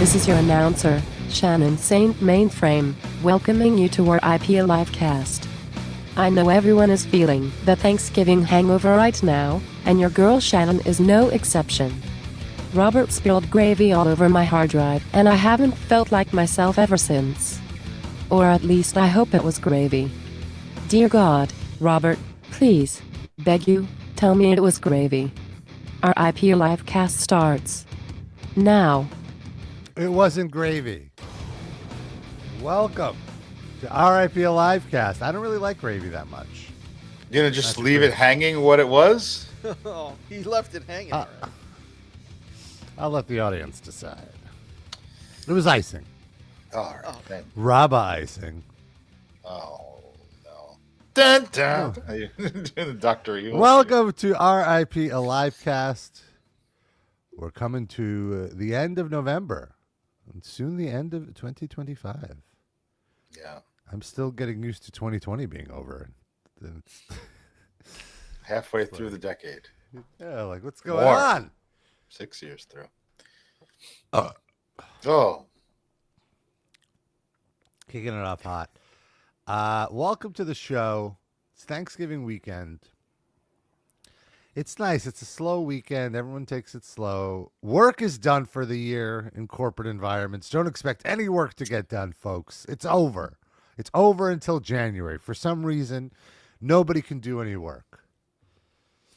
This is your announcer, Shannon Saint Mainframe, welcoming you to our IP Livecast. I know everyone is feeling the Thanksgiving hangover right now, and your girl Shannon is no exception. Robert spilled gravy all over my hard drive, and I haven't felt like myself ever since. Or at least I hope it was gravy. Dear God, Robert, please, beg you, tell me it was gravy. Our IP Livecast starts now. It wasn't gravy. Welcome to RIP Livecast. I don't really like gravy that much. You're gonna just leave it hanging what it was? Oh, he left it hanging. I'll let the audience decide. It was icing. All right. Rabba icing. Oh, no. Dun, dun. Are you doing the Dr. Evil? Welcome to RIP Livecast. We're coming to the end of November. And soon the end of 2025. Yeah. I'm still getting used to 2020 being over. It's halfway through the decade. Yeah, like what's going on? 6 years through. Oh. Kicking it off hot. Welcome to the show. It's Thanksgiving weekend. It's nice. It's a slow weekend. Everyone takes it slow. Work is done for the year in corporate environments. Don't expect any work to get done, folks. It's over. It's over until January. For some reason, nobody can do any work.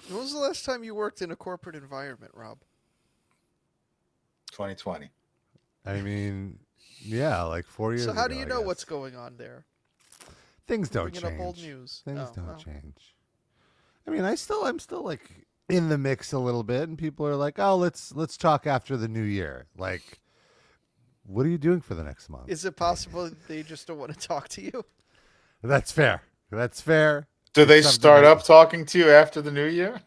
When was the last time you worked in a corporate environment, Rob? 2020. I mean, yeah, like 4 years ago. So how do you I know guess. what's going on there? Things don't Bringing change. up old news. Things don't change. I mean, I'm still like in the mix a little bit, and people are like, "Oh, let's talk after the new year." Like, what are you doing for the next month? Is it possible they just don't want to talk to you? That's fair. That's fair. Do they start up talking to you after the new year?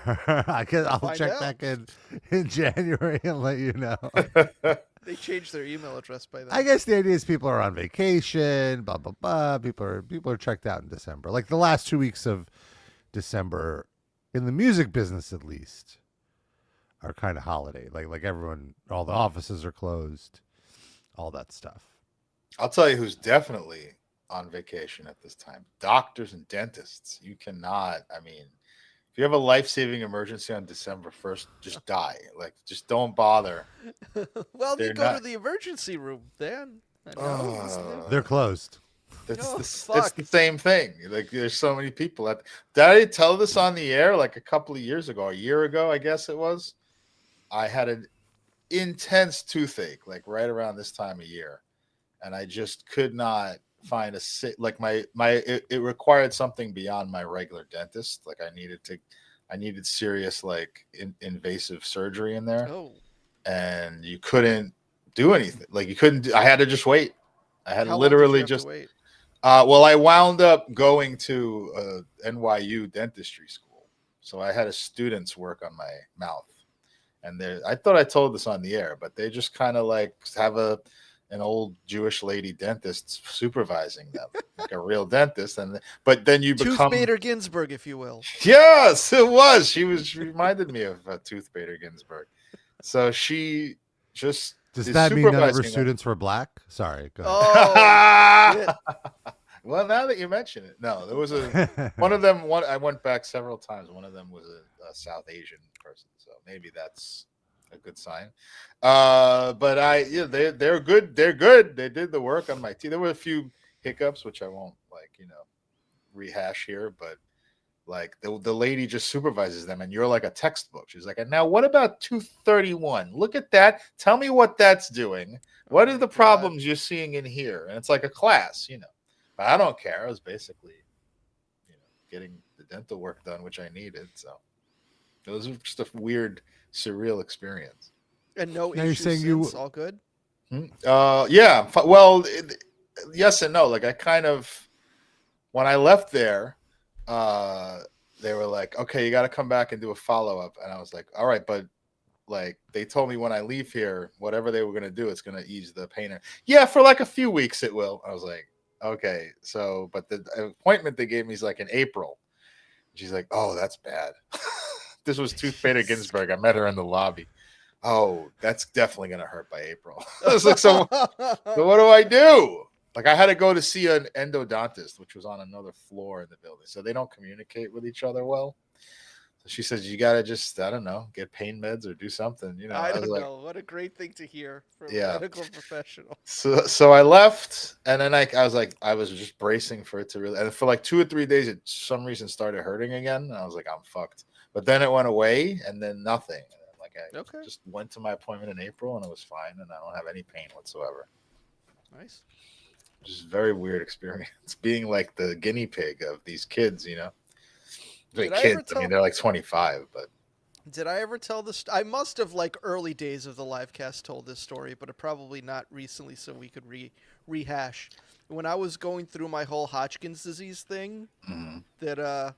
I'll check back in January and let you know. They changed their email address by then. I guess the idea is people are on vacation, blah blah blah. People are checked out in December. Like the last 2 weeks of December, in the music business at least, are kind of holiday. Like everyone, all the offices are closed, all that stuff. I'll tell you who's definitely on vacation at this time. Doctors and dentists. You cannot, I mean, if you have a life-saving emergency on December 1st, just die. Like, just don't bother. Well, you go to the emergency room then. They're closed. It's the same thing. Like, there's so many people. Did I tell this on the air like a couple of years ago, a year ago, I guess it was? I had an intense toothache, like right around this time of year. And I just could not find it required something beyond my regular dentist. Like I needed serious, like invasive surgery in there. Oh. And you couldn't do anything. Like I had to just wait. I had How literally long did you have just to wait? Well, I wound up going to NYU dentistry school. So I had a student's work on my mouth. And I thought I told this on the air, but they just kind of like have an old Jewish lady dentist supervising them, like a real dentist. But then you become Tooth Bader Ginsburg, if you will. Yes, it was. She reminded me of Tooth Bader Ginsburg. So she just does that mean none of her students were black? Sorry, go ahead. Oh, well, now that you mention it, no, there was one of them. I went back several times. One of them was a South Asian person, so maybe that's a good sign. But they're good. They're good. They did the work on my teeth. There were a few hiccups, which I won't rehash here, but like the lady just supervises them, and you're like a textbook. She's like, and now what about 231? Look at that. Tell me what that's doing. What are the problems you're seeing in here? And it's like a class, But I don't care. I was basically, getting the dental work done, which I needed. So it was just a weird, surreal experience. And no now issues you're saying since, all good? Yeah. Well, yes and no. Like I kind of, when I left there, they were like, okay, you got to come back and do a follow-up. And I was like, all right, but like they told me when I leave here, whatever they were going to do, it's going to ease the pain. Yeah, for like a few weeks it will. I was like, okay. So, but the appointment they gave me is like in April. She's like, oh, that's bad. This was Tooth Bader Ginsburg. I met her in the lobby. Oh, that's definitely gonna hurt by April. I was like, so what do I do? Like, I had to go to see an endodontist, which was on another floor in the building, so they don't communicate with each other well. So she says, you gotta just, I don't know, get pain meds or do something. You know, I was don't like, know. What a great thing to hear from Yeah. a medical professional. So I left, and then I was like, I was just bracing for it to really, and for like 2 or 3 days, it some reason started hurting again. And I was like, I'm fucked. But then it went away, and then nothing. And then, like, I just went to my appointment in April, and it was fine, and I don't have any pain whatsoever. Nice. Just a very weird experience being like the guinea pig of these kids, you know. They're kids. I mean, they're like 25, but. Did I ever tell this? I must have, like, early days of the Livecast, told this story, but probably not recently, so we could rehash. When I was going through my whole Hodgkin's disease thing, that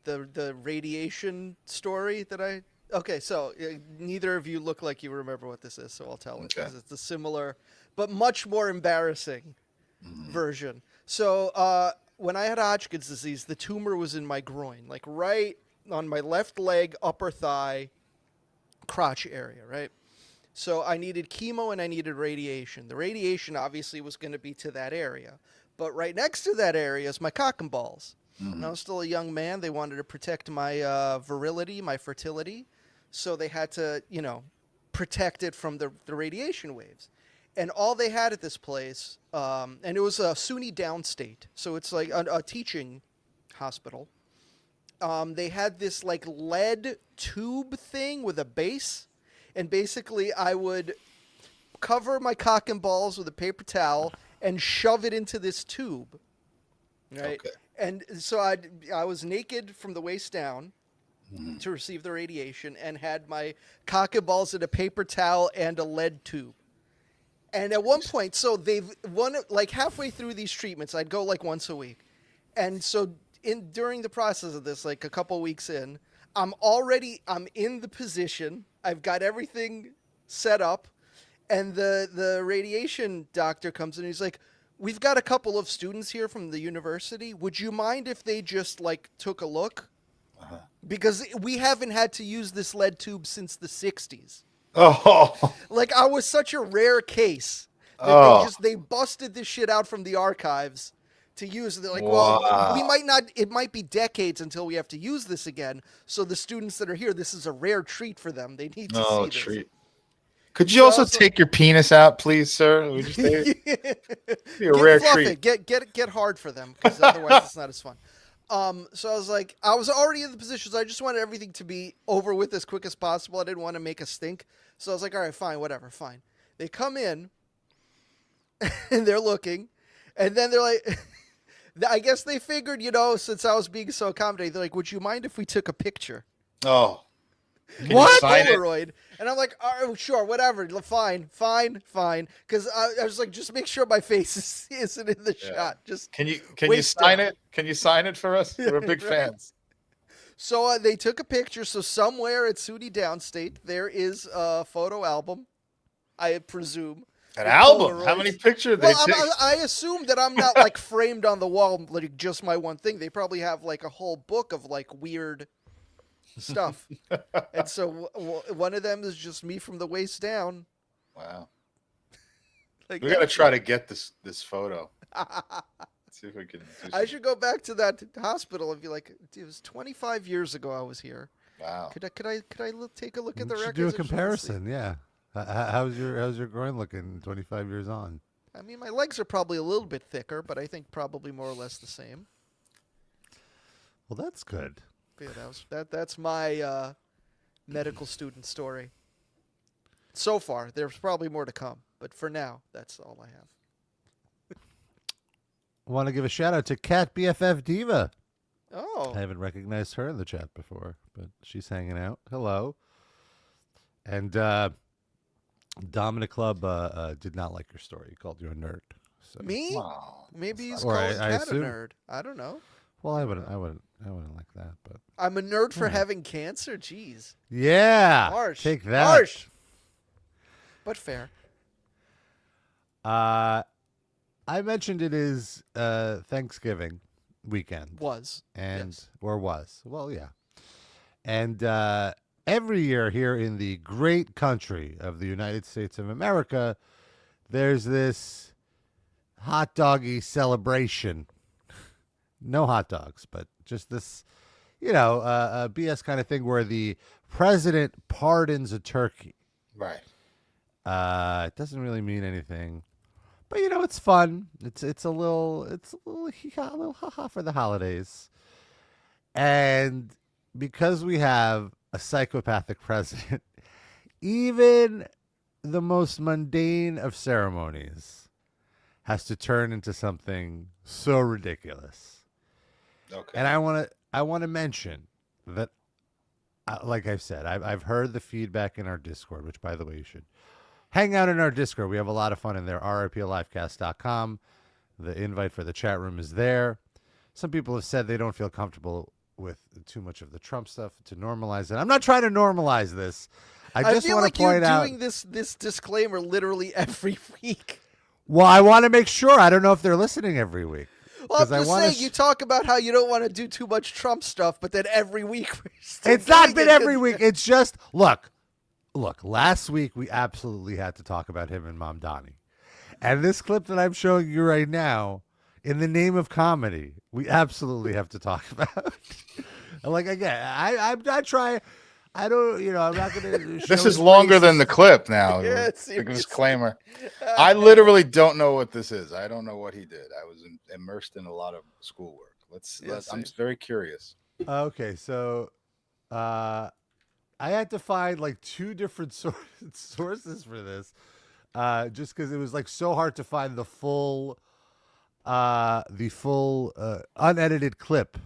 the radiation story that I. Okay, so neither of you look like you remember what this is, so I'll tell it because it's a similar, but much more embarrassing version. So when I had Hodgkin's disease, the tumor was in my groin, like right on my left leg, upper thigh, crotch area, right? So I needed chemo and I needed radiation. The radiation obviously was going to be to that area, but right next to that area is my cock and balls. And I was still a young man. They wanted to protect my virility, my fertility, so they had to, you know, protect it from the radiation waves. And all they had at this place, and it was a SUNY downstate, so it's like a teaching hospital. They had this like lead tube thing with a base, and basically I would cover my cock and balls with a paper towel and shove it into this tube, right? Okay. And so I was naked from the waist down to receive the radiation, and had my cock and balls in a paper towel and a lead tube. And at one point, so like halfway through these treatments, I'd go like once a week, and so during the process of this, like a couple weeks in, I'm in the position. I've got everything set up, and the radiation doctor comes in and he's like, we've got a couple of students here from the university. Would you mind if they just like took a look? Because we haven't had to use this lead tube since the 60s. Oh, like I was such a rare case that they busted this shit out from the archives to use. They're like, well, it might be decades until we have to use this again. So the students that are here, this is a rare treat for them. They need to see this. Treat. Could you also take your penis out, please, sir? Would you say be a rare treat? Get hard for them, because otherwise it's not as fun. So I was like, I was already in the position, so I just wanted everything to be over with as quick as possible. I didn't want to make a stink. So I was like, all right, fine, whatever, fine. They come in, and they're looking, and then they're like, I guess they figured, you know, since I was being so accommodating, they're like, would you mind if we took a picture? Oh. What? Polaroid. And I'm like, oh, sure, whatever. Fine. Because I was like, just make sure my face isn't in the shot. Just Can you sign it? Can you sign it for us? We're big fans. So they took a picture. So somewhere at SUNY Downstate, there is a photo album, I presume. An album? Polaroids. How many pictures they take? I assume that I'm not like framed on the wall, like just my one thing. They probably have like a whole book of like weird stuff. And so one of them is just me from the waist down. Wow. Like, we got to try to get this photo. See if we can. I should go back to that hospital and be like, it was 25 years ago I was here. Wow. Could I take a look at the records? Do a comparison, yeah. How's your groin looking 25 years on? I mean, my legs are probably a little bit thicker, but I think probably more or less the same. Well, that's good. Yeah, that's my medical student story. So far, there's probably more to come, but for now, that's all I have. Want to give a shout out to Cat BFF Diva. Oh, I haven't recognized her in the chat before, but she's hanging out. Hello. And Dominic Club did not like your story. He called you a nerd. So. Me? Wow. Maybe he's called Cat a nerd. I don't know. Well, I wouldn't like that, but I'm a nerd for having cancer. Jeez. Yeah. Harsh. Take that. Harsh. But fair. I mentioned it is Thanksgiving weekend. Was. And yes. Or was. Well, yeah. And every year here in the great country of the United States of America, there's this hot doggy celebration. No hot dogs, but just this, a BS kind of thing where the president pardons a turkey. Right. It doesn't really mean anything, but it's fun. It's a little ha-ha for the holidays, and because we have a psychopathic president, even the most mundane of ceremonies has to turn into something so ridiculous. Okay. And I want to mention that, like I've said, I've heard the feedback in our Discord, which, by the way, you should hang out in our Discord. We have a lot of fun in there. RIPLivecast.com. The invite for the chat room is there. Some people have said they don't feel comfortable with too much of the Trump stuff to normalize it. I'm not trying to normalize this. I just feel want like to point you're out doing this disclaimer literally every week. Well, I want to make sure. I don't know if they're listening every week. Well, I'm just saying, to you talk about how you don't want to do too much Trump stuff, but then every week we're still It's not doing been it. every week. It's just look. Last week we absolutely had to talk about him and Mom Donnie, and this clip that I'm showing you right now, in the name of comedy, we absolutely have to talk about. Like again, I'm not trying. I don't. I'm not going to. This is longer than the clip now. Yeah, The seriously. disclaimer. I literally don't know what this is. I don't know what he did. I was immersed in a lot of schoolwork. I'm very curious. Okay, so I had to find like two different sources for this, just because it was like so hard to find the full unedited clip.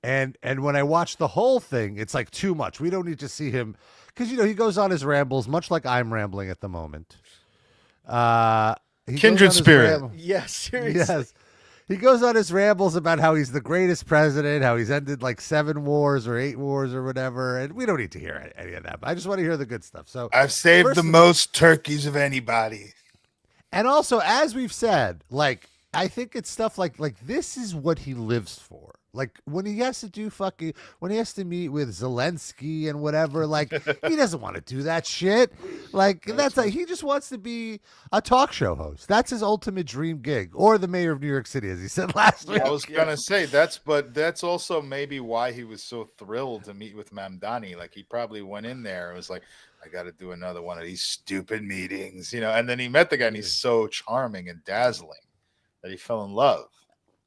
And when I watch the whole thing, it's like too much. We don't need to see him because he goes on his rambles, much like I'm rambling at the moment. Kindred spirit. Yes, seriously. Yes. He goes on his rambles about how he's the greatest president, how he's ended like 7 wars or 8 wars or whatever, and we don't need to hear any of that. But I just want to hear the good stuff. So I've saved the most turkeys of anybody. And also, as we've said, like I think it's stuff like this is what he lives for. Like when he has to when he has to meet with Zelensky and whatever, like he doesn't want to do that shit. Like that's like he just wants to be a talk show host. That's his ultimate dream gig, or the mayor of New York City, as he said last week. I was gonna say that's also maybe why he was so thrilled to meet with Mamdani. Like he probably went in there and was like, I got to do another one of these stupid meetings, And then he met the guy, and he's so charming and dazzling that he fell in love.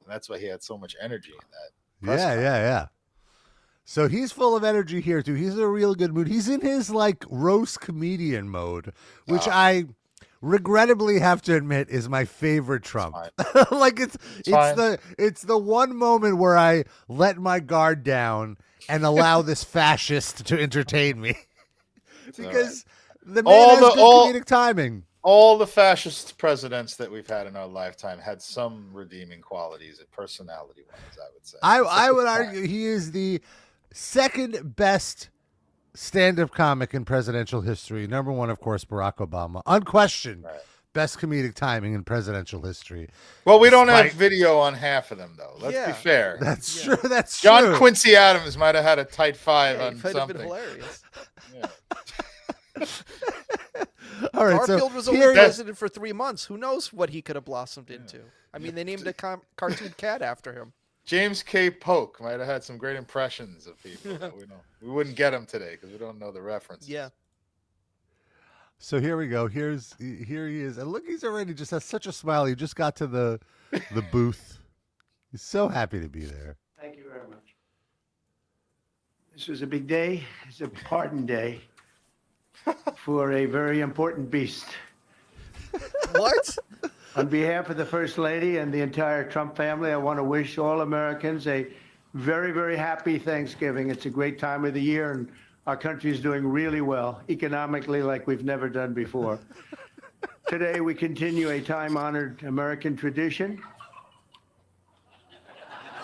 And that's why he had so much energy in that. Yeah. So he's full of energy here too. He's in a real good mood. He's in his like roast comedian mode, which I regrettably have to admit is my favorite Trump. Like it's the one moment where I let my guard down and allow this fascist to entertain me. Because the man has good comedic timing. All the fascist presidents that we've had in our lifetime had some redeeming qualities, personality-wise, I would say. I would argue he is the second best stand-up comic in presidential history. Number one, of course, Barack Obama. Unquestioned, best comedic timing in presidential history. Well, we don't have video on half of them, though. Let's be fair. That's true. That's John true. Quincy Adams might have had a tight 5 on might something. have been hilarious. All right, Garfield was only president for 3 months. Who knows what he could have blossomed into? I mean, they named a cartoon cat after him. James K. Polk might have had some great impressions of people that we know. We wouldn't get him today because we don't know the references. Yeah. So here we go. Here he is. And look, he's already just has such a smile. He just got to the booth. He's so happy to be there. Thank you very much. This was a big day. It's a pardon day for a very important beast. What? On behalf of the First Lady and the entire Trump family, I want to wish all Americans a very, very happy Thanksgiving. It's a great time of the year, and our country is doing really well, economically, like we've never done before. Today, we continue a time-honored American tradition.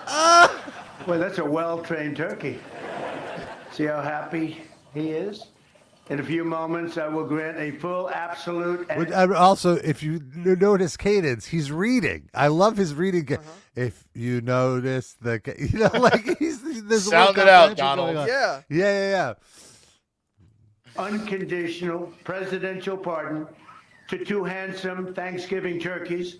Well, that's a well-trained turkey. See how happy he is? In a few moments, I will grant a full, absolute... Also, if you notice cadence, he's reading. I love his reading. If you notice like he's... Sound it out, Donald. Yeah. unconditional presidential pardon to two handsome Thanksgiving turkeys,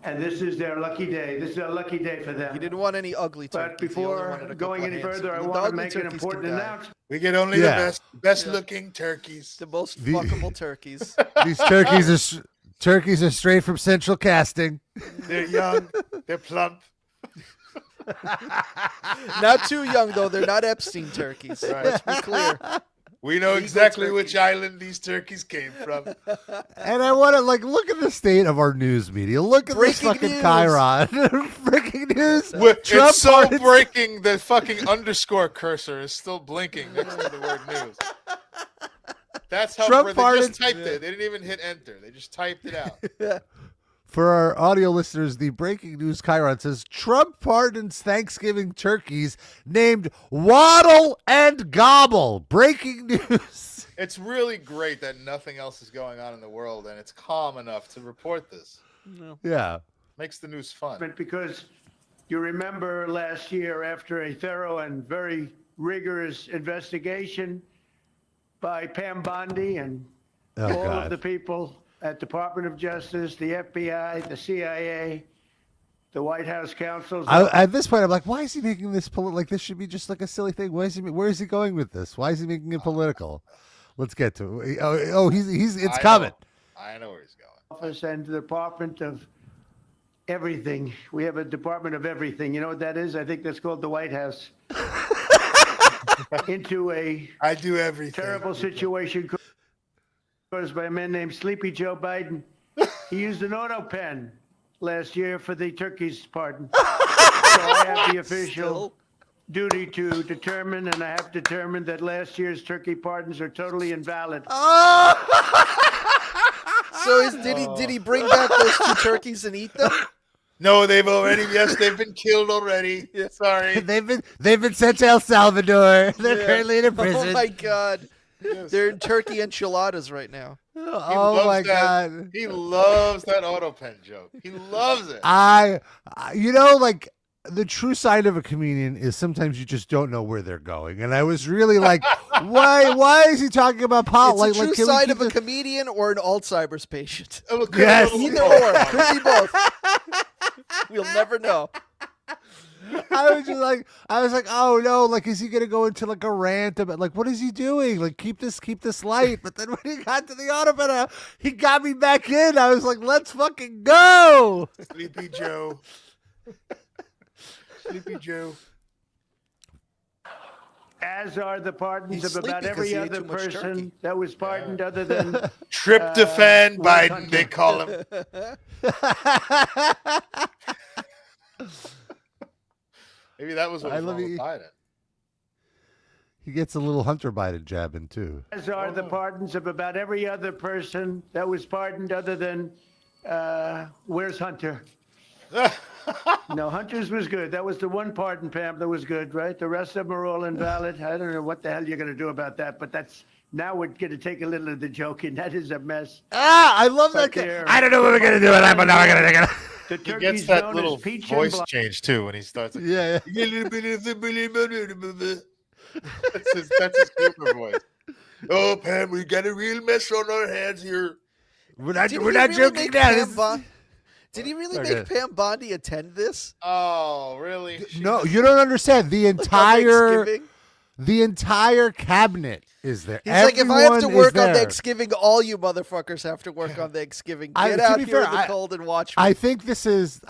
and this is their lucky day. This is a lucky day for them. He didn't want any ugly turkeys. But before going any further, I want to make an important announcement. We get only the best looking turkeys. The most fuckable turkeys. These turkeys are straight from Central Casting. They're young. They're plump. Not too young, though. They're not Epstein turkeys. Right. Let's be clear. We know exactly which island these turkeys came from. And I want to look at the state of our news media. Look at this fucking Chiron. Breaking news. It's so breaking. The fucking underscore cursor is still blinking next to the word news. That's how they just typed it. They didn't even hit enter. They just typed it out. For our audio listeners, the breaking news Chiron says Trump pardons Thanksgiving turkeys named Waddle and Gobble. Breaking news. It's really great that nothing else is going on in the world and it's calm enough to report this. Yeah. Makes the news fun. Because you remember last year, after a thorough and very rigorous investigation by Pam Bondi and all of the people at Department of Justice, the FBI, the CIA, the White House counsels. At this point, I'm like, why is he making this this should be just like a silly thing. Where is he going with this? Why is he making it political? Let's get to it. It's coming. I know where he's going. Office and the Department of Everything. We have a Department of Everything. You know what that is? I think that's called the White House. Into I do everything. Terrible situation caused by a man named Sleepy Joe Biden. He used an auto pen last year for the turkey's pardon. So I have the official duty to determine, and I have determined that last year's turkey pardons are totally invalid. So did he bring back those two turkeys and eat them? No, they've been killed already. Yeah. Sorry. They've been sent to El Salvador. They're currently in a prison. Oh my God. Yes. They're in turkey enchiladas right now. Oh my God. He loves that auto pen joke. He loves it. The true side of a comedian is sometimes you just don't know where they're going. And I was really like, why is he talking about politics? It's a true side of a comedian or an Alzheimer's patient. Yes. Either or. Could be both. We'll never know. I was like, oh no, is he gonna go into a rant about what is he doing? Keep this light. But then when he got to the auto, he got me back in. I was like, let's fucking go. Sleepy Joe. Sleepy Joe. As are the pardons of about every other person that was pardoned other than Tryptophan Biden, they call him. Maybe that was what was wrong with Biden. He gets a little Hunter Biden jab in too. As are the pardons of about every other person that was pardoned other than where's Hunter? No, Hunter's was good. That was the one pardon, Pam, that was good, right? The rest of them are all invalid. I don't know what the hell you're going to do about that, but now we're going to take a little of the joking. That is a mess. I love that. I don't know what we're going to do with that, but now we're going to take it. The he gets that little voice change too when he starts. Yeah. That's his super voice. Oh, Pam, we got a real mess on our hands here. We're not joking now. Did he really make Pam Bondi attend this? Oh, really? No, you don't understand. The entire cabinet is there. He's like, if I have to work on Thanksgiving, all you motherfuckers have to work on Thanksgiving. Get out here in the cold and watch me. I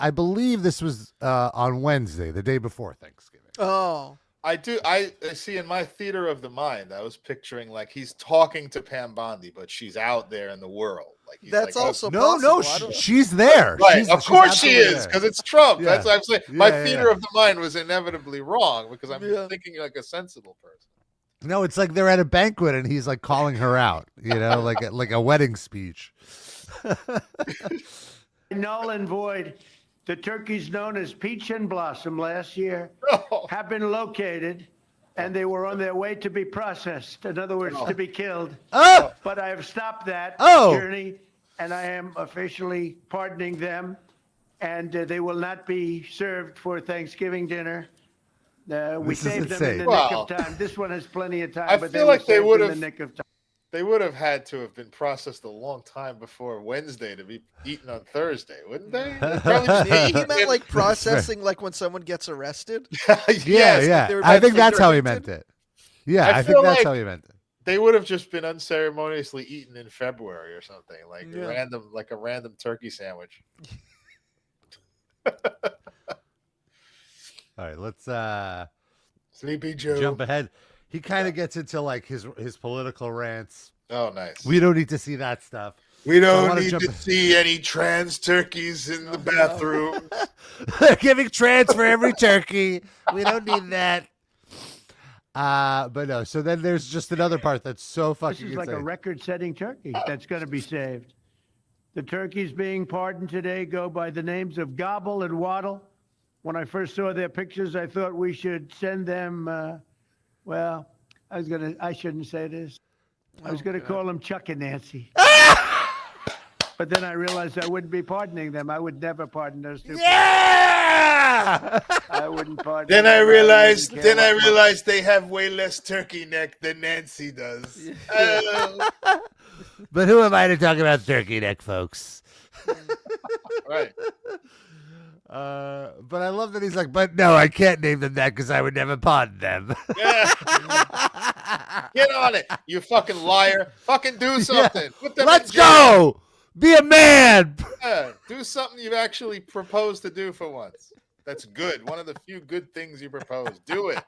believe this was on Wednesday, the day before Thanksgiving. Oh. I see in my theater of the mind, I was picturing he's talking to Pam Bondi, but she's out there in the world. That's also no, she's there. Right, of course she is, because it's Trump. Yeah. That's what I'm saying. My theater of the mind was inevitably wrong because I'm thinking like a sensible person. No, it's like they're at a banquet and he's calling her out, like a wedding speech. Null and void. The turkeys known as Peach and Blossom last year have been located, and they were on their way to be processed. In other words, to be killed. Oh! But I have stopped that journey, and I am officially pardoning them, and they will not be served for Thanksgiving dinner. We saved them in the nick of time. This one has plenty of time, but feel like they would have. In the nick of time. They would have had to have been processed a long time before Wednesday to be eaten on Thursday, wouldn't they? He meant like processing, like when someone gets arrested. Yeah. they were I about think to that's how he Burlington. meant it. Yeah, I think feel that's like how he meant it. They would have just been unceremoniously eaten in February or something, like Yeah. a random turkey sandwich. All right, let's Sleepy Joe. jump ahead. He kind of gets into like his political rants. Oh, nice. We don't need to see that stuff. We don't wanna need jump- to see any trans turkeys in the bathroom. They're giving trans for every turkey. We don't need that. But no. So then there's just another part that's so fucking This is like a insane. record-setting turkey that's going to be saved. The turkeys being pardoned today go by the names of Gobble and Waddle. When I first saw their pictures, I thought we should send them, well, I shouldn't say this. I was going to call them Chuck and Nancy. But then I realized I wouldn't be pardoning them. I would never pardon those two. Yeah. I wouldn't pardon Then them. I realized wouldn't care what my- they have way less turkey neck than Nancy does. But who am I to talk about turkey neck, folks? Right. But I love that he's like, but no, I can't name them that because I would never pardon them. Yeah. Get on it, you fucking liar. Fucking do something. Put them Let's in jail. go. Be a man. Yeah, do something you've actually proposed to do for once. That's good. One of the few good things you proposed. Do it.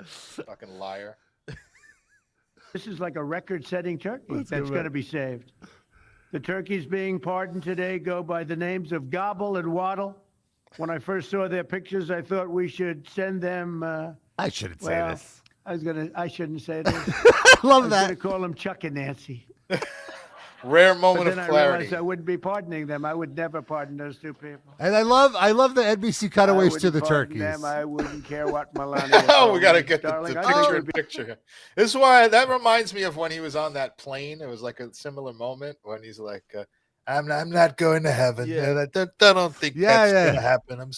Fucking liar. This is like a record-setting turkey Let's that's go going to back. be saved. The turkeys being pardoned today go by the names of Gobble and Waddle. When I first saw their pictures, I thought we should send them, I shouldn't say well, this. I shouldn't say this. I I love was going that. to call them Chuck and Nancy. Rare But moment then of I clarity. realized I wouldn't be pardoning them. I would never pardon those two people. And I love the NBC cutaways to the turkeys. Them. I wouldn't care what Melania Oh, told we got to me. get the Darling, I picture think it in would be- picture. This is why that reminds me of when he was on that plane. It was like a similar moment when he's like, I'm not going to heaven. Yeah. I don't think Yeah, that's yeah. going to happen. I'm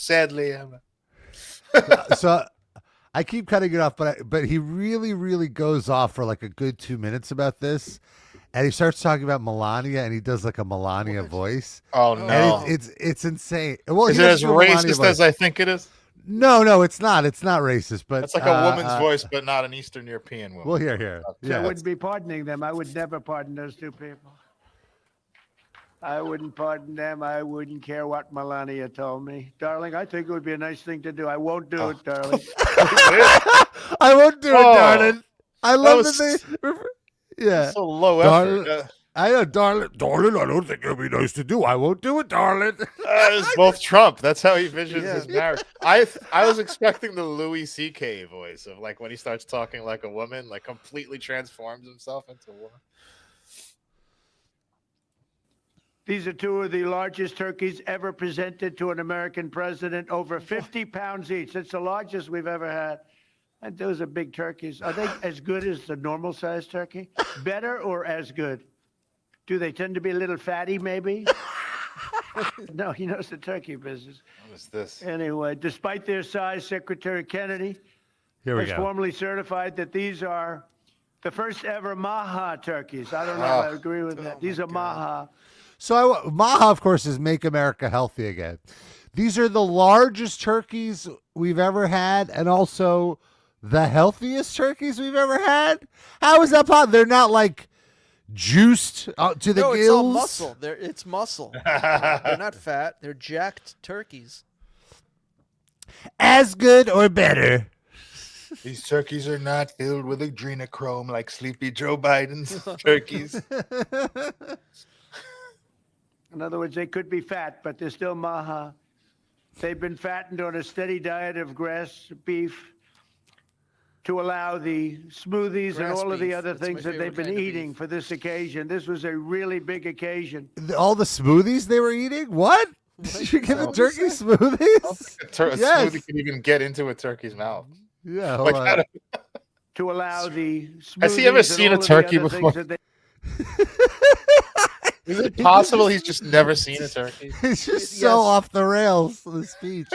So I keep cutting it off, but he really, really goes off for like a good 2 minutes about this. And he starts talking about Melania, and he does like a Melania voice. Oh, And no. it's insane. Well, Is he it doesn't as do a Melania racist voice. as I think it is? No, it's not. It's not racist, but It's like a woman's voice, but not an Eastern European woman. Well, here. I Yeah. wouldn't be pardoning them. I would never pardon those two people. I wouldn't pardon them. I wouldn't care what Melania told me. Darling, I think it would be a nice thing to do. I won't do it, darling. I won't do it, Oh, darling. I love was- that they. Yeah. So low Darling. effort. I know, darling. Darling, I don't think it'll be nice to do. I won't do it, darling. It's both Trump. That's how he visions Yeah. his marriage. I was expecting the Louis C.K. voice of like when he starts talking like a woman, like completely transforms himself into a woman. These are two of the largest turkeys ever presented to an American president, over 50 pounds each. That's the largest we've ever had. And those are big turkeys. Are they as good as the normal sized turkey? Better or as good? Do they tend to be a little fatty, maybe? No, he knows the turkey business. What is this? Anyway, despite their size, Secretary Kennedy Here we has go. formally certified that these are the first ever Maha turkeys. I don't know if I agree with that. These are Maha. So Maha, of course, is Make America Healthy Again. These are the largest turkeys we've ever had, and also the healthiest turkeys we've ever had. How is that possible? They're not like juiced to the No, gills. it's all muscle. It's muscle. They're not fat. They're jacked turkeys. As good or better. These turkeys are not filled with adrenochrome like Sleepy Joe Biden's turkeys. In other words, they could be fat, but they're still Maha. They've been fattened on a steady diet of grass beef to allow the smoothies and Grass all of the beef. other That's my things that they've favorite been kind of eating beef. for this occasion. This was a really big occasion. All the smoothies they were eating? What? Did you give the turkey smoothies? A Yes. smoothie can even get into a turkey's mouth. Yeah, Like, hold how on. do- To allow the Has he ever smoothies and seen a all of the turkey other before? things that Is it possible he's just never seen a turkey? It's just Yes. so off the rails, the speech.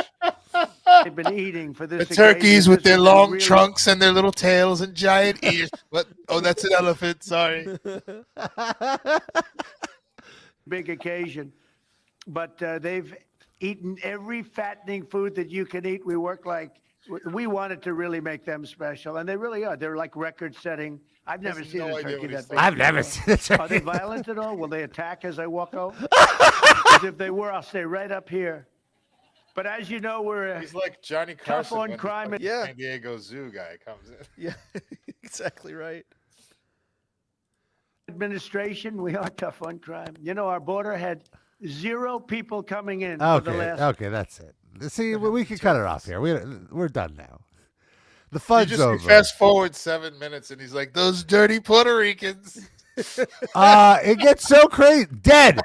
they've been eating for this The turkeys occasion. with This their has been long really trunks and their little tails and giant ears. What? Oh, that's an elephant. Sorry. big occasion. But they've eaten every fattening food that you can eat. We wanted to really make them special, and they really are. They're like record-setting. I've never seen no a idea turkey what he's that big. I've never seen a turkey. Are they violent at all? Will they attack as I walk over? Because if they were, I'll stay right up here. But as you know, we're He's like Johnny tough Carson on when crime. the Yeah. San Diego Zoo guy comes in. Yeah, exactly right. administration. We are tough on crime. You know, our border had 0 people coming in for the Okay, last. okay, that's it. See, we can cut it off here. We're done now. The fun's You over. fast forward 7 minutes, and he's like, "Those dirty Puerto Ricans." It gets so crazy. Dead.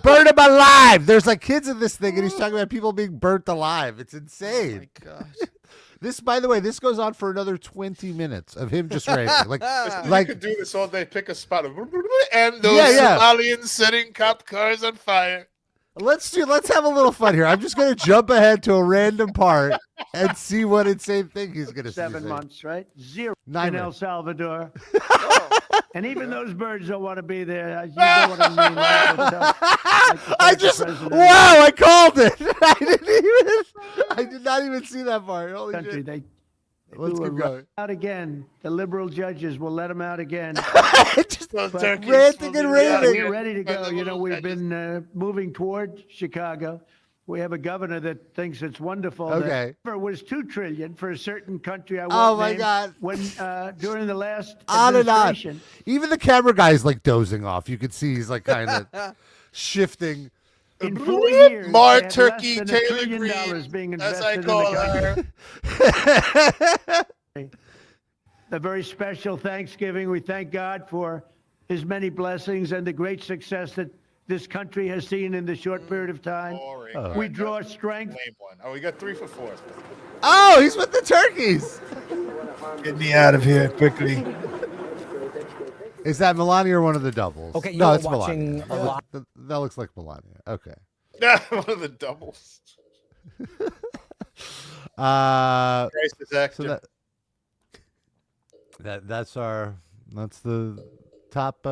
Burn them alive. There's like kids in this thing, and he's talking about people being burnt alive. It's Oh insane. my god. This, by the way, this goes on for another 20 minutes of him just ranting. Like, You could do this all day. Pick a spot, and those Yeah. Somalians setting cop cars on fire. let's have a little fun here. I'm just gonna jump ahead to a random part and see what insane thing he's gonna say. 7 months, right? 0 9 in El minutes. Salvador. Oh, And even those birds don't want to be there. You know what I mean? Like the I just president wow! I called it. I did not even see that part. Holy country. shit! They Let's do keep it going. out again. The liberal judges will let them out again. Just Those But turkeys ranting will and be raving. We're ready to by go. the You know, little we've judges. been moving toward Chicago. We have a governor that thinks it's wonderful. that Okay. it was $2 trillion for a certain country. I won't Oh, my name, God. When during the last On and on. administration, Even the camera guy is like dozing off. You could see he's like kind of shifting. in 4 years, More they had turkey less than Taylor $1 trillion being Green, as I invested in call the her. country. A very special Thanksgiving. We thank God for his many blessings and the great success that this country has seen in the short period of time. Boring. Oh. All We right, draw that's a strength. lame one. Oh, we got 3 for 4. Oh, he's with the turkeys. Get me out of here quickly. Is that Melania or one of the doubles? Okay, no, you're it's watching Melania. a lot- That looks like Melania. Okay. One of the doubles. Crisis So actor. that's the top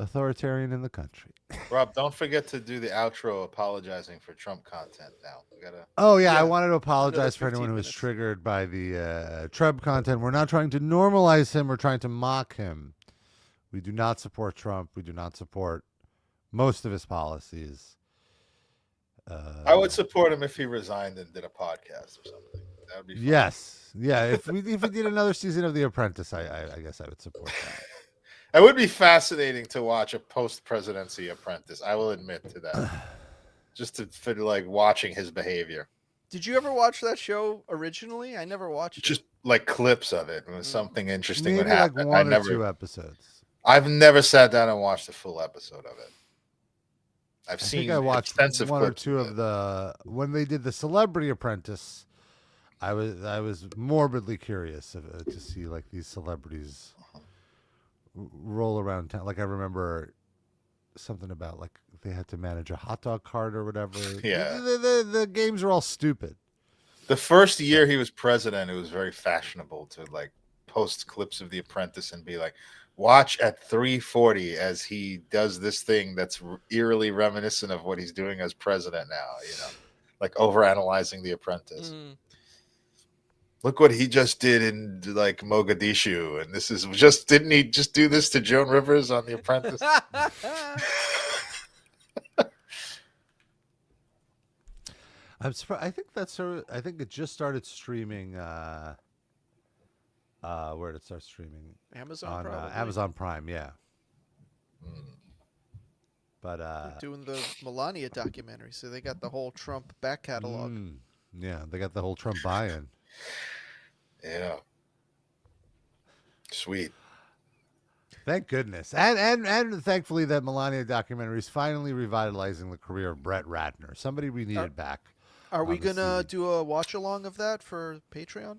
authoritarian in the country. Rob, don't forget to do the outro apologizing for Trump content now. We gotta. Oh yeah, I Yeah. wanted to apologize for 15 anyone who was minutes. triggered by the Trump content. We're not trying to normalize him. We're trying to mock him. We do not support Trump. We do not support most of his policies. I would support him if he resigned and did a podcast or something. That would be fun. Yes, yeah. If we did another season of The Apprentice, I guess I would support that. It would be fascinating to watch a post-presidency Apprentice. I will admit to that. For like watching his behavior. did you ever watch that show originally? I never watched Just like clips of it when something interesting Maybe would like happen. one or two episodes. I've never sat down and watched a full episode of it. I've I seen think I watched extensive one or clips two of of it. the when they did the Celebrity Apprentice. I was morbidly curious to see like these celebrities roll around town. Like I remember something about like they had to manage a hot dog cart or whatever. Yeah. the games are all stupid. The first year he was president, it was very fashionable to like post clips of The Apprentice and be like, watch at 3:40 as he does this thing that's eerily reminiscent of what he's doing as president now, like overanalyzing The Apprentice. Mm. Look what he just did in like Mogadishu, and this is just didn't he just do this to Joan Rivers on The Apprentice? I'm surprised. I think it just started streaming. Where did it start streaming? Amazon On probably. Amazon Prime, yeah. But They're doing the Melania documentary, so they got the whole Trump back catalog. yeah, they got the whole Trump buy-in. Yeah. Sweet. Thank goodness, and thankfully that Melania documentary is finally revitalizing the career of Brett Ratner. Somebody we needed back. Are we on the gonna scene. do a watch along of that for Patreon?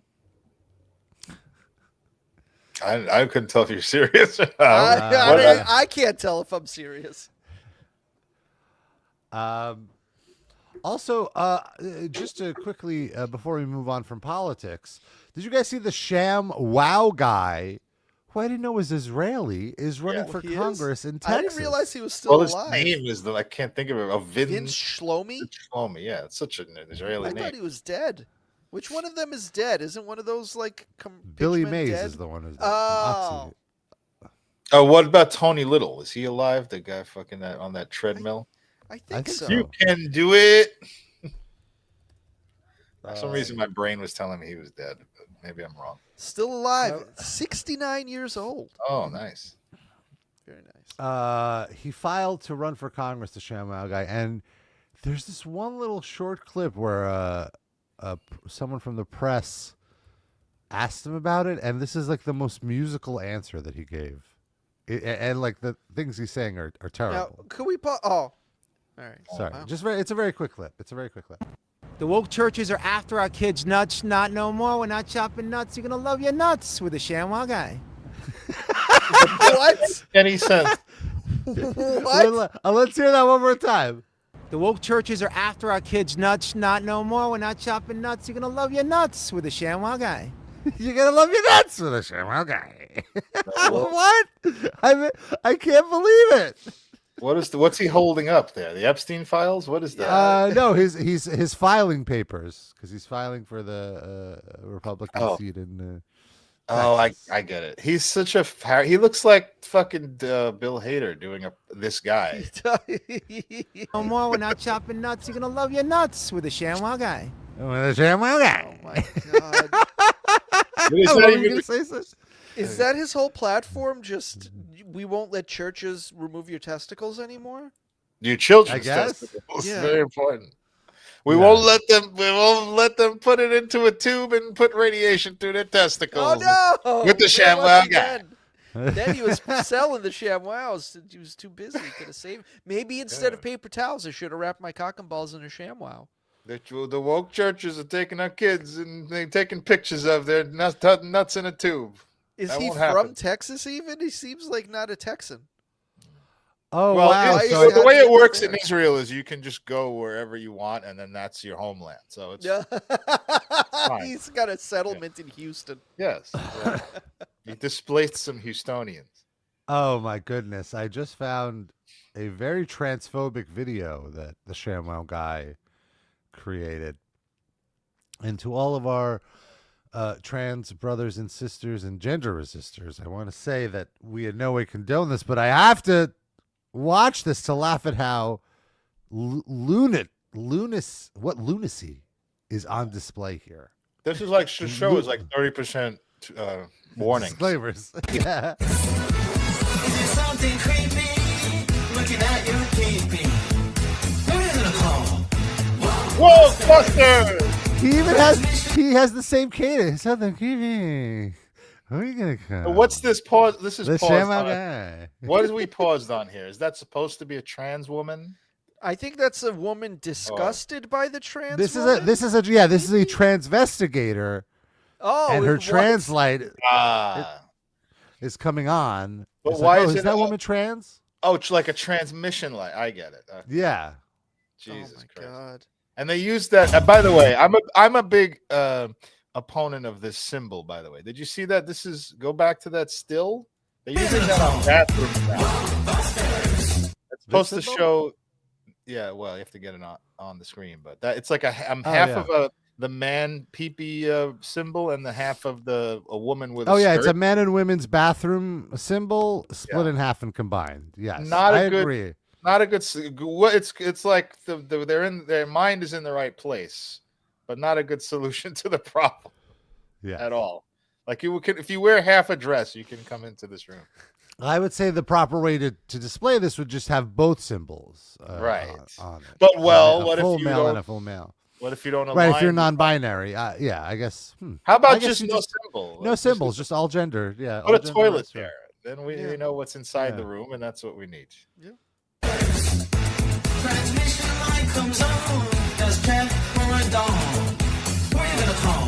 I couldn't tell if you're serious. I can't tell if I'm serious. I Also, just to quickly, before we move on from politics, did you guys see the Sham-Wow guy, who I didn't know was Israeli, is running for He is? Congress in Texas? I didn't realize he was still Well, his alive. name is I can't think of it. Vince Shlomi? Shlomi. Yeah, it's such an Israeli I name. thought he was dead. Which one of them is dead? Isn't one of those like Billy pitchmen Mays dead? is the one who's Oh. Oh, what about Tony Little? Is he alive? The guy fucking on that treadmill. I think think so. so. You can do it. For some reason, my brain was telling me he was dead. But maybe I'm wrong. Still alive. 69 years old. Oh, nice. Very nice. He filed to run for Congress, the Sham-Wow guy, and there's this one little short clip where someone from the press asked him about it, and this is like the most musical answer that he gave. And like the things he's saying are Now, terrible. could we pause? Oh. All right. Sorry, Wow. it's a very quick clip. The woke churches are after our kids' nuts. Not no more. We're not chopping nuts. You're gonna love your nuts with the Sham-Wow guy. What? Any sense? What? Let's hear that one more time. The woke churches are after our kids' nuts. Not no more. We're not chopping nuts. You're gonna love your nuts with the Sham-Wow guy. You're gonna love your nuts with a Sham-Wow guy. What? I can't believe it. What's he holding up there? The Epstein files? What is that? No, his filing papers, because he's filing for the Republican seat in. I get it. He's such a he looks like fucking Bill Hader doing this guy. No more. We're not chopping nuts. You're gonna love your nuts with the Sham-Wow guy. With a Sham-Wow guy. Oh my god. It's What not were you even- gonna say, sis? Is that his whole platform? Just we won't let churches remove your testicles anymore? Your children's I guess. testicles. Yeah. Very important. We Yeah. won't let them put it into a tube and put radiation through their testicles. Oh no! With the Where ShamWow was he guy. Then he was selling the ShamWows. He was too busy. Could have saved. Maybe instead of paper towels, I should have wrapped my cock and balls in a ShamWow. The woke churches are taking our kids and they're taking pictures of their nuts in a tube. Is That he won't from happen. Texas? Even he seems like not a Texan. Oh Well, wow! I- So the way How do it you works get in Israel is you can just go wherever you want, and then that's your homeland. So it's Yeah. fine. He's got a settlement in Houston. yes, he displaced some Houstonians. oh my goodness! I just found a very transphobic video that the ShamWow guy created, and to all of our trans brothers and sisters and gender resistors, I want to say that we in no way condone this, but I have to watch this to laugh at how lunacy is on display here. This is like the show is like 30% warnings. Disclaimers. Yeah. There's something creepy looking at your keeping. Who are you gonna call? Whoa, Buster! He has the same cadence. Something creepy. Who are you gonna call? What's this pause? This is the paused ShamWow on. guy? What is we paused on here? Is that supposed to be a trans woman? I think that's a woman disgusted by the trans. This is woman? a transvestigator, Oh, and her what? translite Ah. is coming on. But It's why like, oh, is is it that a- woman trans? Oh, it's like a transmission light. I get it. Yeah. Jesus Oh my Christ. god. And they use that. By the way, I'm a big opponent of this symbol. By the way, did you see that? Go back to that still. They're using that on bathrooms now. It's supposed to symbol? show. Yeah, well, you have to get it on the screen, but that it's like half yeah. of the man pee-pee symbol and the half of a woman with. Oh a yeah, it's skirt. a men and women's bathroom symbol split in half and combined. Yes, Not a I good- agree. Not a good. It's like their mind is in the right place, but not a good solution to the problem Yeah, at all. Like if you wear half a dress, you can come into this room. I would say the proper way to display this would just have both symbols, Right. on it. But, A what if full you male don't? and a full male? What if you don't align? Right, if you're non-binary, yeah, I guess. How I about guess just you no just- symbol? No Like, symbols, just all gender. Yeah, put all a gender toilet rights, there. Then Yeah. we know what's inside Yeah. the room, and that's what we need. Transmission light comes on. Just check for a dog. Who are you gonna call?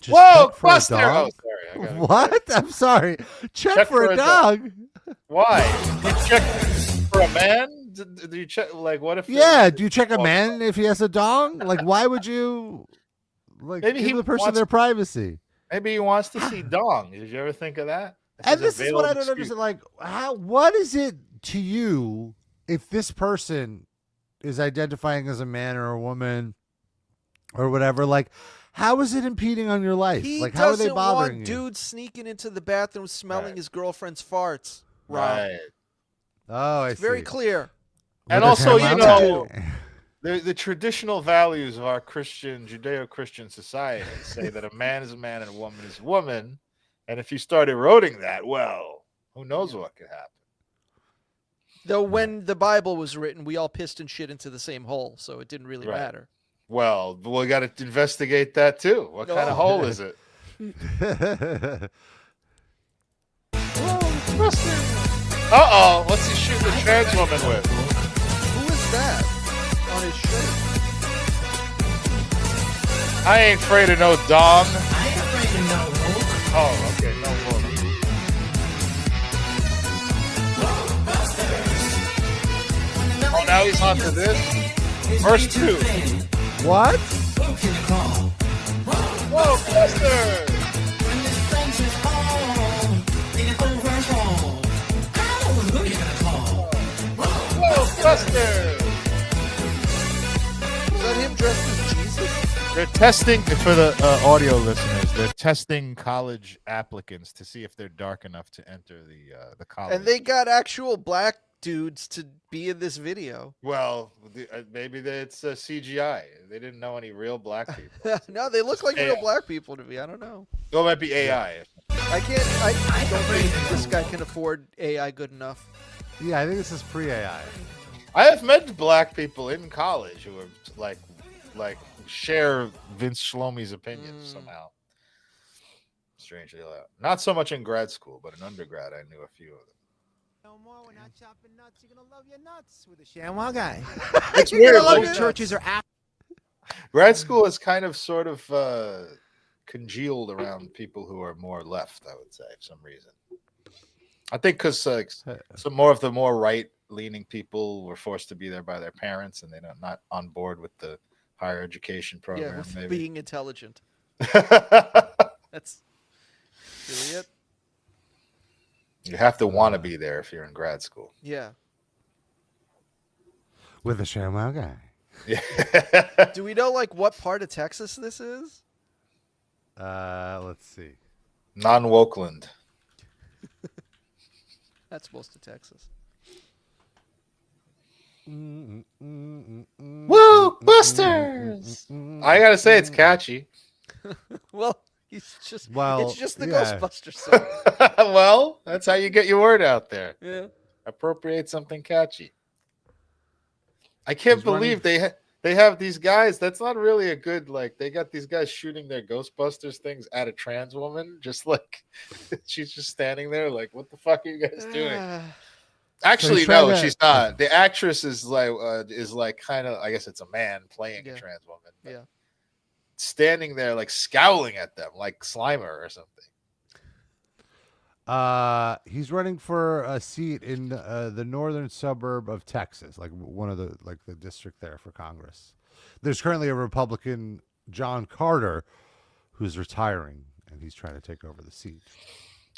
Just Whoa, check for a Buster! Oh, dog? sorry. I got it. What? I'm sorry. Check for a dog. Why? You check for a man? do you check? Like, what if? Yeah, do you check a man if he has a dong? Like, why would you Maybe give he the person wants- their privacy? Maybe he wants to see dong. Did you ever think of that? And his this is what I available don't understand. Like, what is it to you if this person is identifying as a man or a woman or whatever? Like, how is it impeding on your life? He Like, how are they doesn't bothering want you? dudes sneaking into the bathroom smelling Right. his girlfriend's farts. Rob. Right. Oh, I It's see. very clear. And With his also, hand you out. know, the traditional values of our Judeo-Christian society say that a man is a man and a woman is a woman. And if you start eroding that, well, who knows what could happen? Though when the Bible was written, we all pissed and shit into the same hole, so it didn't really Right. matter. Well, we got to investigate that too. What kind of hole is it? Uh-oh, what's he shooting the trans woman with? Who is that on his shirt? I ain't afraid of no dong. I ain't afraid of no woke. Oh, okay, no more. Oh, now he's on to this? Verse 2. What? Who can you call? Whoa, Buster! When this place is home, in an overhaul. Who you gonna call? Whoa, Buster! Is that him dressed as Jesus? They're testing, for the audio listeners, they're testing college applicants to see if they're dark enough to enter the college. And they got actual black dudes to be in this video. Well, maybe it's CGI. They didn't know any real black people. No, they look like Yeah. real black people to me. I don't know. Well, it might be AI. I don't think this guy can afford AI good enough. Yeah, I think this is pre-AI. I have met black people in college who are like share Vince Shlomi's opinions somehow. Strangely enough. Not so much in grad school, but in undergrad, I knew a few of them. No more. We're not chopping nuts. You're gonna love your nuts with the Sham-Wow guy. It's weird. All Like, churches are after. grad school is kind of sort of congealed around people who are more left, I would say, for some reason. I think because some more of the more right-leaning people were forced to be there by their parents, and they're not on board with the higher education program. Yeah, with maybe. being intelligent. That's really it. You have to want to be there if you're in grad school. Yeah. With the Sham-Wow guy. Yeah. Do we know like what part of Texas this is? Let's see. Non-Wokeland. That's most of Texas. Woo, Busters! I gotta say, it's catchy. Well, it's just the yeah. Ghostbusters song. Well, that's how you get your word out there. Yeah. Appropriate something catchy. I can't He's running- believe they have these guys. That's not really a good, like, they got these guys shooting their Ghostbusters things at a trans woman, just like she's just standing there like, what the fuck are you guys doing? Actually, he's trying no, to- she's not. The actress is like kind of, I guess it's a man playing a trans woman. but Yeah. standing there like scowling at them like Slimer or something. He's running for a seat in the northern suburb of Texas, like one of the district there for Congress. There's currently a Republican, John Carter, who's retiring, and he's trying to take over the seat.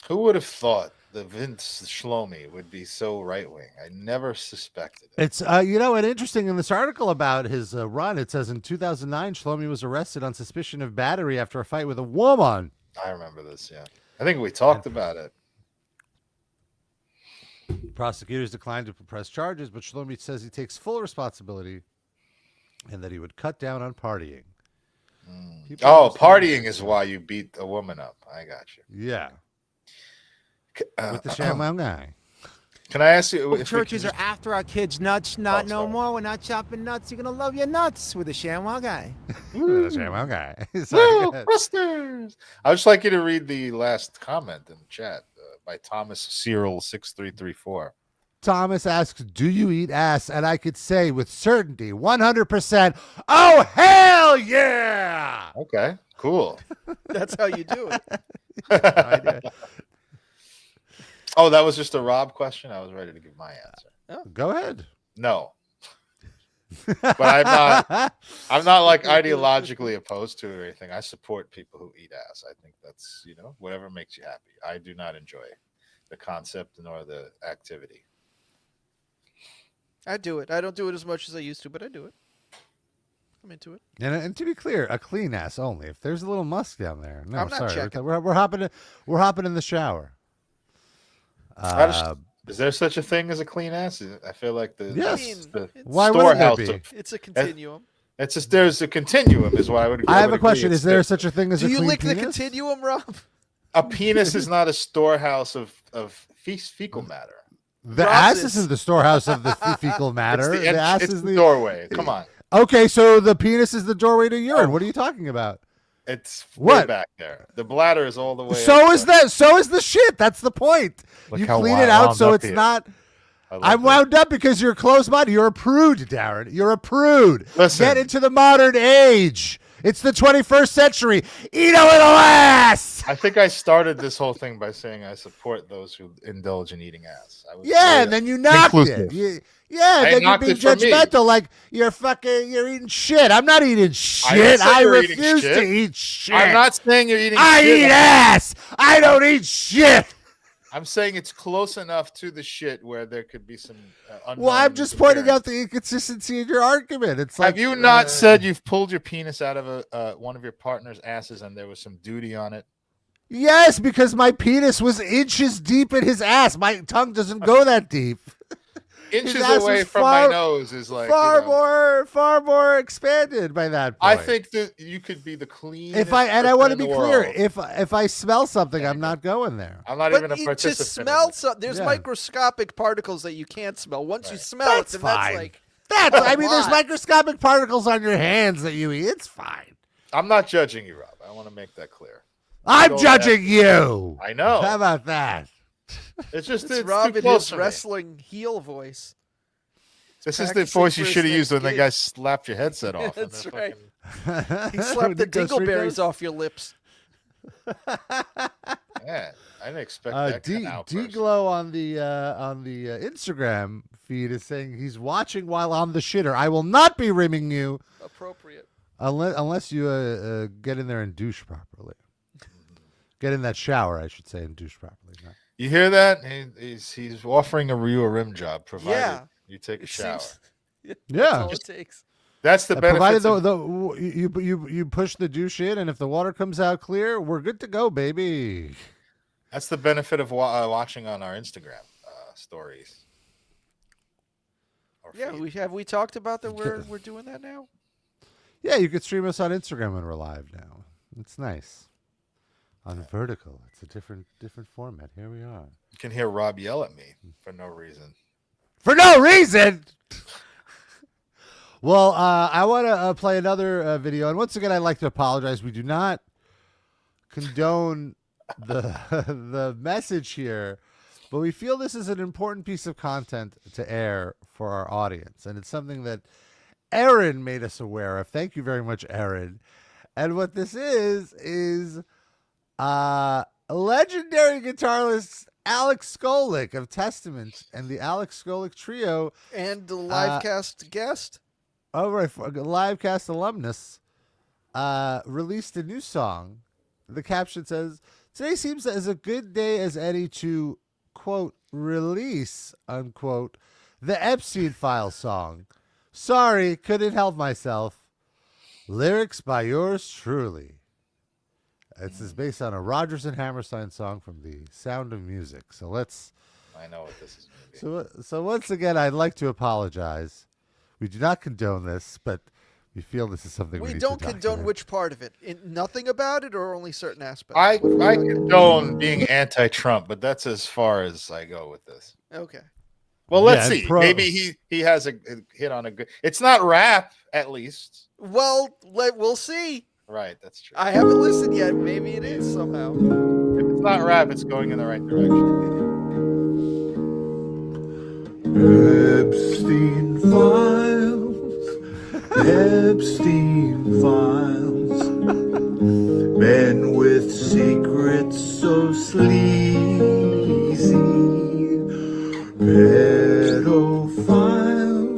Who would have thought that Vince Shlomi would be so right wing? I never suspected it. It's and interesting in this article about his run. It says in 2009, Shlomi was arrested on suspicion of battery after a fight with a woman. I remember this. Yeah, I think we talked about it. Prosecutors declined to press charges, but Shlomi says he takes full responsibility and that he would cut down on partying. People Oh, understand partying that. is why you beat a woman up. I got you. Yeah. With the Sham-Wow guy. Can I ask you? Woke if we churches can are after our kids' nuts. Not no sorry. more. We're not chopping nuts. You're gonna love your nuts with the Sham-Wow guy. With the Sham-Wow guy. just- Sorry, Woo, go ahead. Busters! I would just like you to read the last comment in the chat by Thomas Cyril 6334. Thomas asks, do you eat ass? And I could say with certainty, 100%, oh, hell yeah! Okay, cool. That's how you do it. No idea. Oh, that was just a Rob question. I was ready to give my answer. Go ahead. No. But I'm not like ideologically opposed to it or anything. I support people who eat ass. I think that's, whatever makes you happy. I do not enjoy the concept nor the activity. I do it. I don't do it as much as I used to, but I do it. I'm into it. And to be clear, a clean ass only. If there's a little musk down there, no, I'm not sorry, checking. we're hopping in the shower. Is there such a thing as a clean ass? I feel like Yes. the Why wouldn't there storehouse be? of It's a continuum. it's just there's a continuum is what I would. I have would a question: agree. is there such a thing as Do a you clean lick penis? the continuum, Rob? A penis is not a storehouse of fecal matter. The Rob ass is- isn't the storehouse of the fecal matter. It's The ass it's is the the doorway. Come on, Okay, so the penis is the doorway to urine. Oh. What are you talking about? it's What? way back there. The bladder is all the way. So up is there. that. So is the shit. That's the point. Look You how clean wound it out so up it's he is. not. I love I'm that. wound up because you're close-minded. You're a prude, Darren. You're a prude. Listen. Get into the modern age. It's the 21st century. Eat a little ass. I think I started this whole thing by saying I support those who indulge in eating ass. I was Yeah, very and then you knocked inclusive. it. Yeah, I then you're knocked being it for me. judgmental, like you're eating shit. I'm not eating shit. say I you're eating refuse shit. to eat shit. I'm not saying you're eating I shit. eat ass. I don't eat shit. I'm saying it's close enough to the shit where there could be some. Well, I'm just pointing interference. out the inconsistency in your argument. It's like Have you not said you've pulled your penis out of one of your partner's asses and there was some duty on it? Yes, because my penis was inches deep in his ass. My tongue doesn't go that deep. Inches ass away was from my nose is like far more expanded by that point. I think that you could be the cleanest. If I want to person in be the clear, world. if I smell something, I'm not going there. I'm not But even a to participant. smell, there's Yeah. microscopic particles that you can't smell. Once you Right. smell That's it, then fine. that's like I mean, there's lot. microscopic particles on your hands that you eat. It's fine. I'm not judging you, Rob. I want to make that clear. I'm Don't judging you. I know. How about that? It's just it's it's Rob too in close his to me. wrestling heel voice. This is the practicing voice you for his should have next used when the gig. guy slapped your headset off. and That's then right. fucking- He slapped the Costa Rica? dingleberries off your lips. Yeah, I didn't expect that. D-Glow on the Instagram feed is saying he's watching while on the shitter. I will not be rimming you Appropriate. unless you get in there and douche properly. Get in that shower, I should say, and douche properly. No. You hear that? He's offering a rim job, provided Yeah. you take a It shower. seems- Yeah. That's all it takes. That's the Provided benefit. you push the douche in, and if the water comes out clear, we're good to go, baby. That's the benefit of watching on our Instagram stories. Or Yeah, feed. we talked about that. We're doing that now. Yeah, you could stream us on Instagram when we're live now. It's nice. On vertical, it's a different format. Here we are. You can hear Rob yell at me for no reason. For no reason. Well, I want to play another video, and once again, I'd like to apologize. We do not condone the message here, but we feel this is an important piece of content to air for our audience, and it's something that Aaron made us aware of. Thank you very much, Aaron. And what this is legendary guitarist Alex Skolnick of Testament and the Alex Skolnick Trio. And the livecast guest. Oh, right. Livecast alumnus released a new song. The caption says, "Today seems as a good day as any to, quote, release, unquote, the Epstein File song. Sorry, couldn't help myself. Lyrics by yours truly." This is based on a Rodgers and Hammerstein song from The Sound of Music. So I know what this is going to be. So once again, I'd like to apologize. We do not condone this, but we feel this is something we We need don't to condone document. which part of it. Nothing about it, or only certain aspects. I condone being anti-Trump, but that's as far as I go with this. Okay. Well, let's Yeah, see. Maybe he has a hit on a good. It's not rap, at least. Well, we'll see. Right, that's true. I haven't listened yet. Maybe it is somehow. If it's not rap, it's going in the right direction. Epstein Files, Epstein Files, men with secrets so sleazy, pedophiles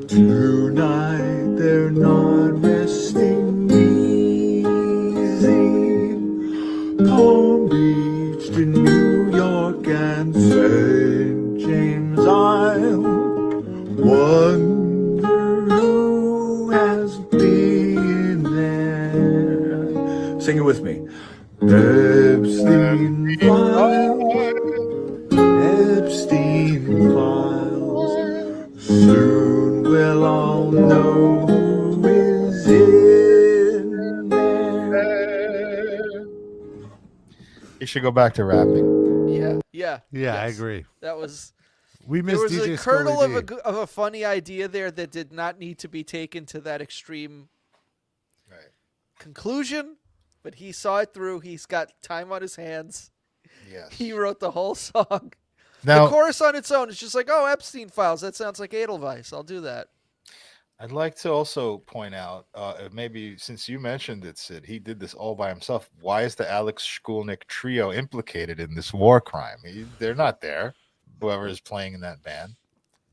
Tonight they're not resting easy. Palm Beach to New York and St. James Isle. Wonder who has been there. Sing it with me. Epstein Files. Epstein Files. Soon we'll all know who is in there. You should go back to rapping. Yeah. Yeah, I yes. agree. That was. We There missed was DJ a kernel Scully D. of a funny idea there that did not need to be taken to that extreme Right. conclusion, but he saw it through. He's got time on his hands. Yes. He wrote the whole song. Now, The chorus on its own is just like, oh, Epstein Files. That sounds like Edelweiss. I'll do that. I'd like to also point out, maybe since you mentioned it, Sid, he did this all by himself. Why is the Alex Skolnick trio implicated in this war crime? They're not there. Whoever is playing in that band,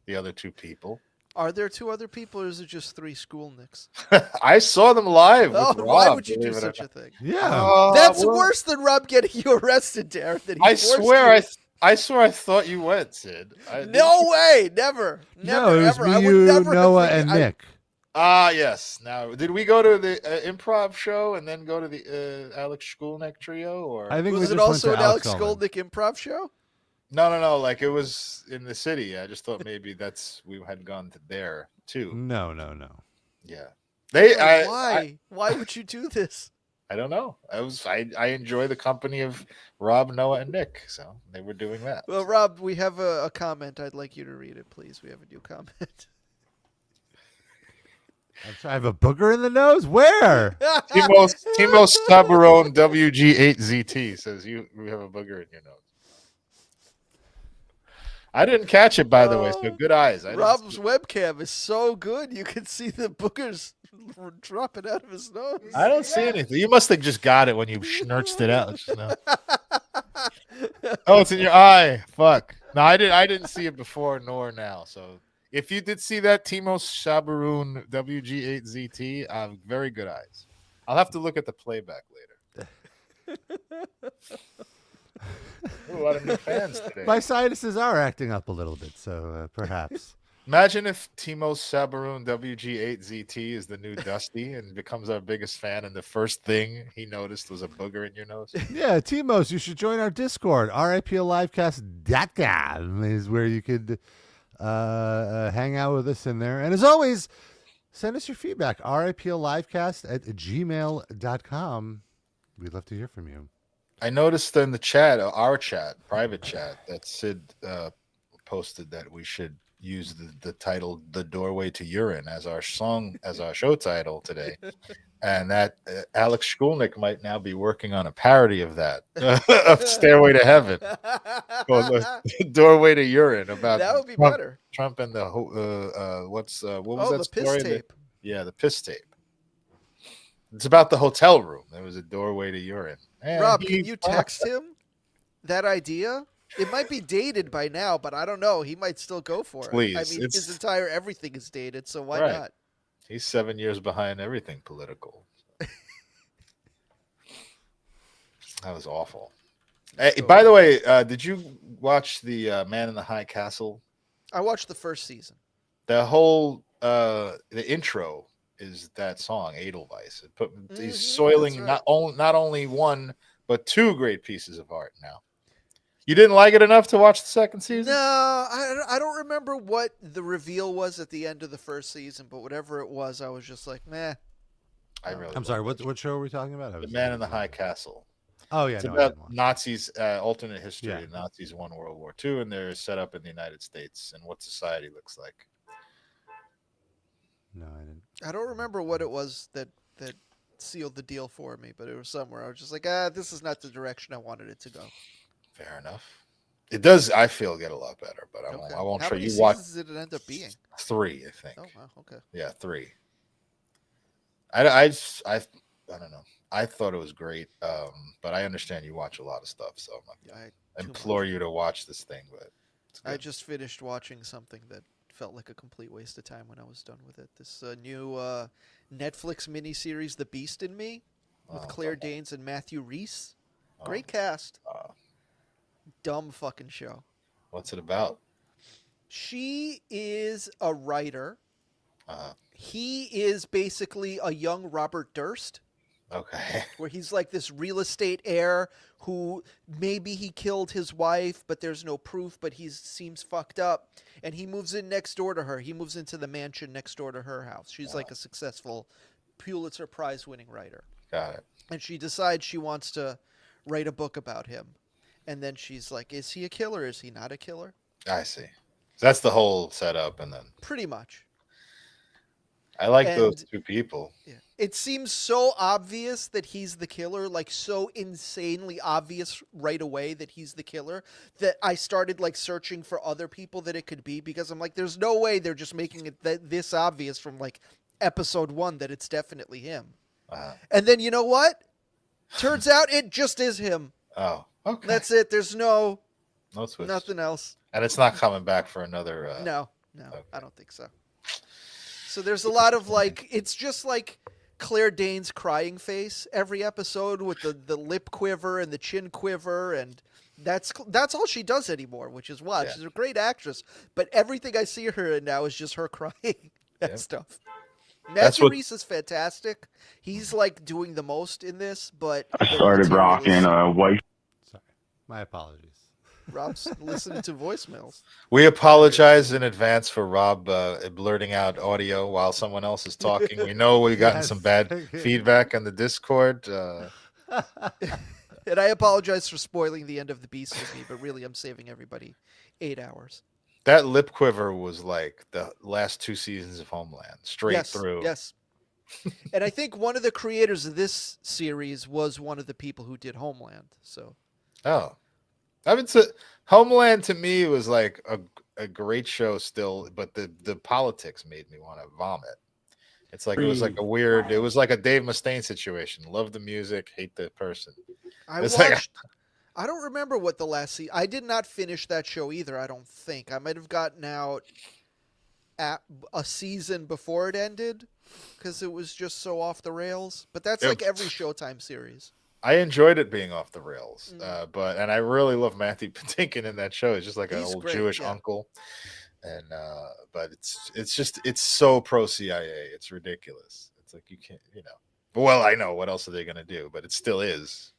the other two people. Are there two other people, or is it just three Skolnicks? I saw them live. Oh, With why Rob, would you do believe it or such a not. thing? Yeah. That's well, worse than Rob getting you arrested, Darren. That he I forced swear, you. I swear, I thought you went, Sid. No way, never, No, it was ever. me, I would you, never have Noah, think- and I- Nick. Ah, yes. Now, did we go to the improv show and then go to the Alex Skolnick trio, or I think we Was just it went also to an Alex Skolnick. Skolnick improv show? no? Like it was in the city. I just thought maybe we had gone to there too. No. Yeah, Why? Why would you do this? I don't know. I enjoy the company of Rob, Noah, and Nick, so they were doing that. Well, Rob, we have a comment. I'd like you to read it, please. We have a new comment. I have a booger in the nose? Where? Timo Sabarone WG8ZT says you have a booger in your nose. I didn't catch it, by the way, so good eyes. Rob's webcam is so good. You can see the boogers dropping out of his nose. I don't see anything. You must have just got it when you schnurched it out. Just now. Oh, it's in your eye. Fuck. No, I didn't see it before nor now. So if you did see that, Timo Sabaroon WG8ZT, very good eyes. I'll have to look at the playback later. Ooh, a lot of new fans today. My sinuses are acting up a little bit, so perhaps. Imagine if Timo Sabaroon WG8ZT is the new Dusty and becomes our biggest fan, and the first thing he noticed was a booger in your nose. Yeah, Timos, you should join our Discord. RIPLivecast.com is where you could hang out with us in there. And as always, send us your feedback. RIPLivecast@gmail.com. We'd love to hear from you. I noticed in the chat, our chat, private chat, that Sid posted that we should use the title "The Doorway to Urine" as our show title today, and that Alex Skolnick might now be working on a parody of that, of "Stairway to Heaven," called "The Doorway to Urine," about That would be Trump, better. Trump and the what was that the story? piss tape. Yeah, the piss tape. It's about the hotel room. There was a doorway to urine. And Rob, can you text him that idea? It might be dated by now, but I don't know. He might still go for it. Please, I mean, his it's- entire everything is dated, so why Right. not? He's 7 years behind everything political. That was awful. Hey, by the way, did you watch the Man in the High Castle? I watched the first season. The whole the intro is that song Edelweiss. He's soiling that's right. not only one but two great pieces of art now. You didn't like it enough to watch the second season? No, I don't remember what the reveal was at the end of the first season, but whatever it was, I was just like, meh. I'm sorry, what show are we talking about? The Man in the High Castle. Oh, yeah. It's No, I about didn't watch. Nazis, alternate history. Yeah. Nazis won World War II, and they're set up in the United States and what society looks like. No, I didn't. I don't remember what it was that sealed the deal for me, but it was somewhere. I was just like, this is not the direction I wanted it to go. Fair enough. It does, I feel, get a lot better, but Okay. I won't How show many you watch seasons did it end up being? 3, I think. Oh, wow, okay. Yeah, 3. I don't know. I thought it was great, but I understand you watch a lot of stuff, so I implore you to watch this thing. But I just finished watching something that felt like a complete waste of time when I was done with it. This new Netflix miniseries, The Beast in Me, with Claire Danes and Matthew Rhys. Great cast. Dumb fucking show. What's it about? She is a writer. Uh, He is basically a young Robert Durst, okay. where he's like this real estate heir who maybe he killed his wife, but there's no proof, but he seems fucked up. And he moves in next door to her. He moves into the mansion next door to her house. She's like a successful Pulitzer Prize winning writer. Got it. And she decides she wants to write a book about him. And then she's like, is he a killer? Is he not a killer? I see. That's the whole setup, and then Pretty much. I like And- those two people. Yeah. It seems so obvious that he's the killer, like so insanely obvious right away that he's the killer, that I started like searching for other people that it could be, because I'm like, there's no way they're just making it this obvious from like episode 1 that it's definitely him. And then you know what? Turns out it just is him. Oh, okay. That's it. There's no twist. nothing else. And it's not coming back for another. No, okay. I don't think so. So there's a lot of like, it's just like Claire Danes' crying face every episode with the lip quiver and the chin quiver, and that's all she does anymore, which is wild. Yeah. She's a great actress, but everything I see her in now is just her crying and stuff. That's Matthew what- Rhys is fantastic. He's like doing the most in this, but I started rocking white. Sorry, my apologies. Rob's listening to voicemails. We apologize in advance for Rob blurting out audio while someone else is talking. We know we've gotten some bad feedback on the Discord. And I apologize for spoiling the end of The Beast with me, but really I'm saving everybody 8 hours. That lip quiver was like the last 2 seasons of Homeland, straight through. Yes. And I think one of the creators of this series was one of the people who did Homeland. So Oh, I mean, Homeland to me was like a great show still, but the politics made me want to vomit. It's like it was like a weird. It was like a Dave Mustaine situation. Love the music, hate the person. I It's watched. like- I don't remember what the last season. I did not finish that show either. I don't think I might have gotten out at a season before it ended because it was just so off the rails. But that's like every Showtime series. I enjoyed it being off the rails, and I really love Matthew Patinkin in that show. He's just like an He's old great, Jewish yeah. uncle, and but it's so pro CIA. It's ridiculous. It's like you can't, Well, I know what else are they going to do, but it still is.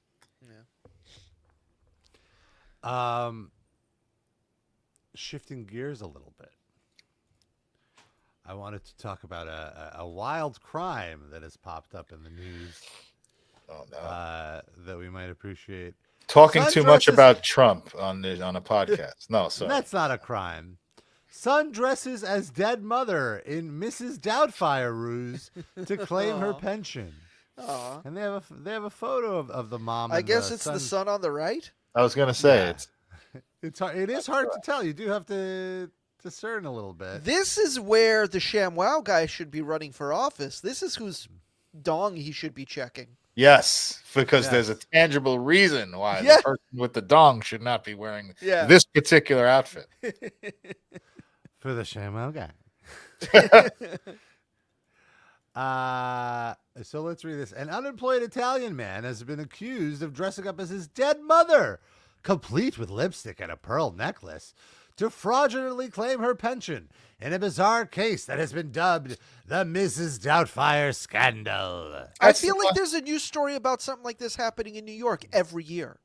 Shifting gears a little bit, I wanted to talk about a wild crime that has popped up in the news. Oh no! That we might appreciate. Talking Son too much dresses- about Trump on a podcast. No, sorry. That's not a crime. Son dresses as dead mother in Mrs. Doubtfire ruse to claim her Aw. pension. Aw. And they have a photo of the mom. I and guess the it's the son. son on the right. I was going to say Yeah. It is hard to tell. You do have to discern a little bit. This is where the Sham-Wow guy should be running for office. This is whose dong he should be checking. Yes, because Yes. there's a tangible reason why Yeah. the person with the dong should not be wearing Yeah. this particular outfit. For the Sham-Wow guy. So let's read this. An unemployed Italian man has been accused of dressing up as his dead mother, complete with lipstick and a pearl necklace, to fraudulently claim her pension in a bizarre case that has been dubbed the Mrs. Doubtfire scandal. I feel like there's a news story about something like this happening in New York every year.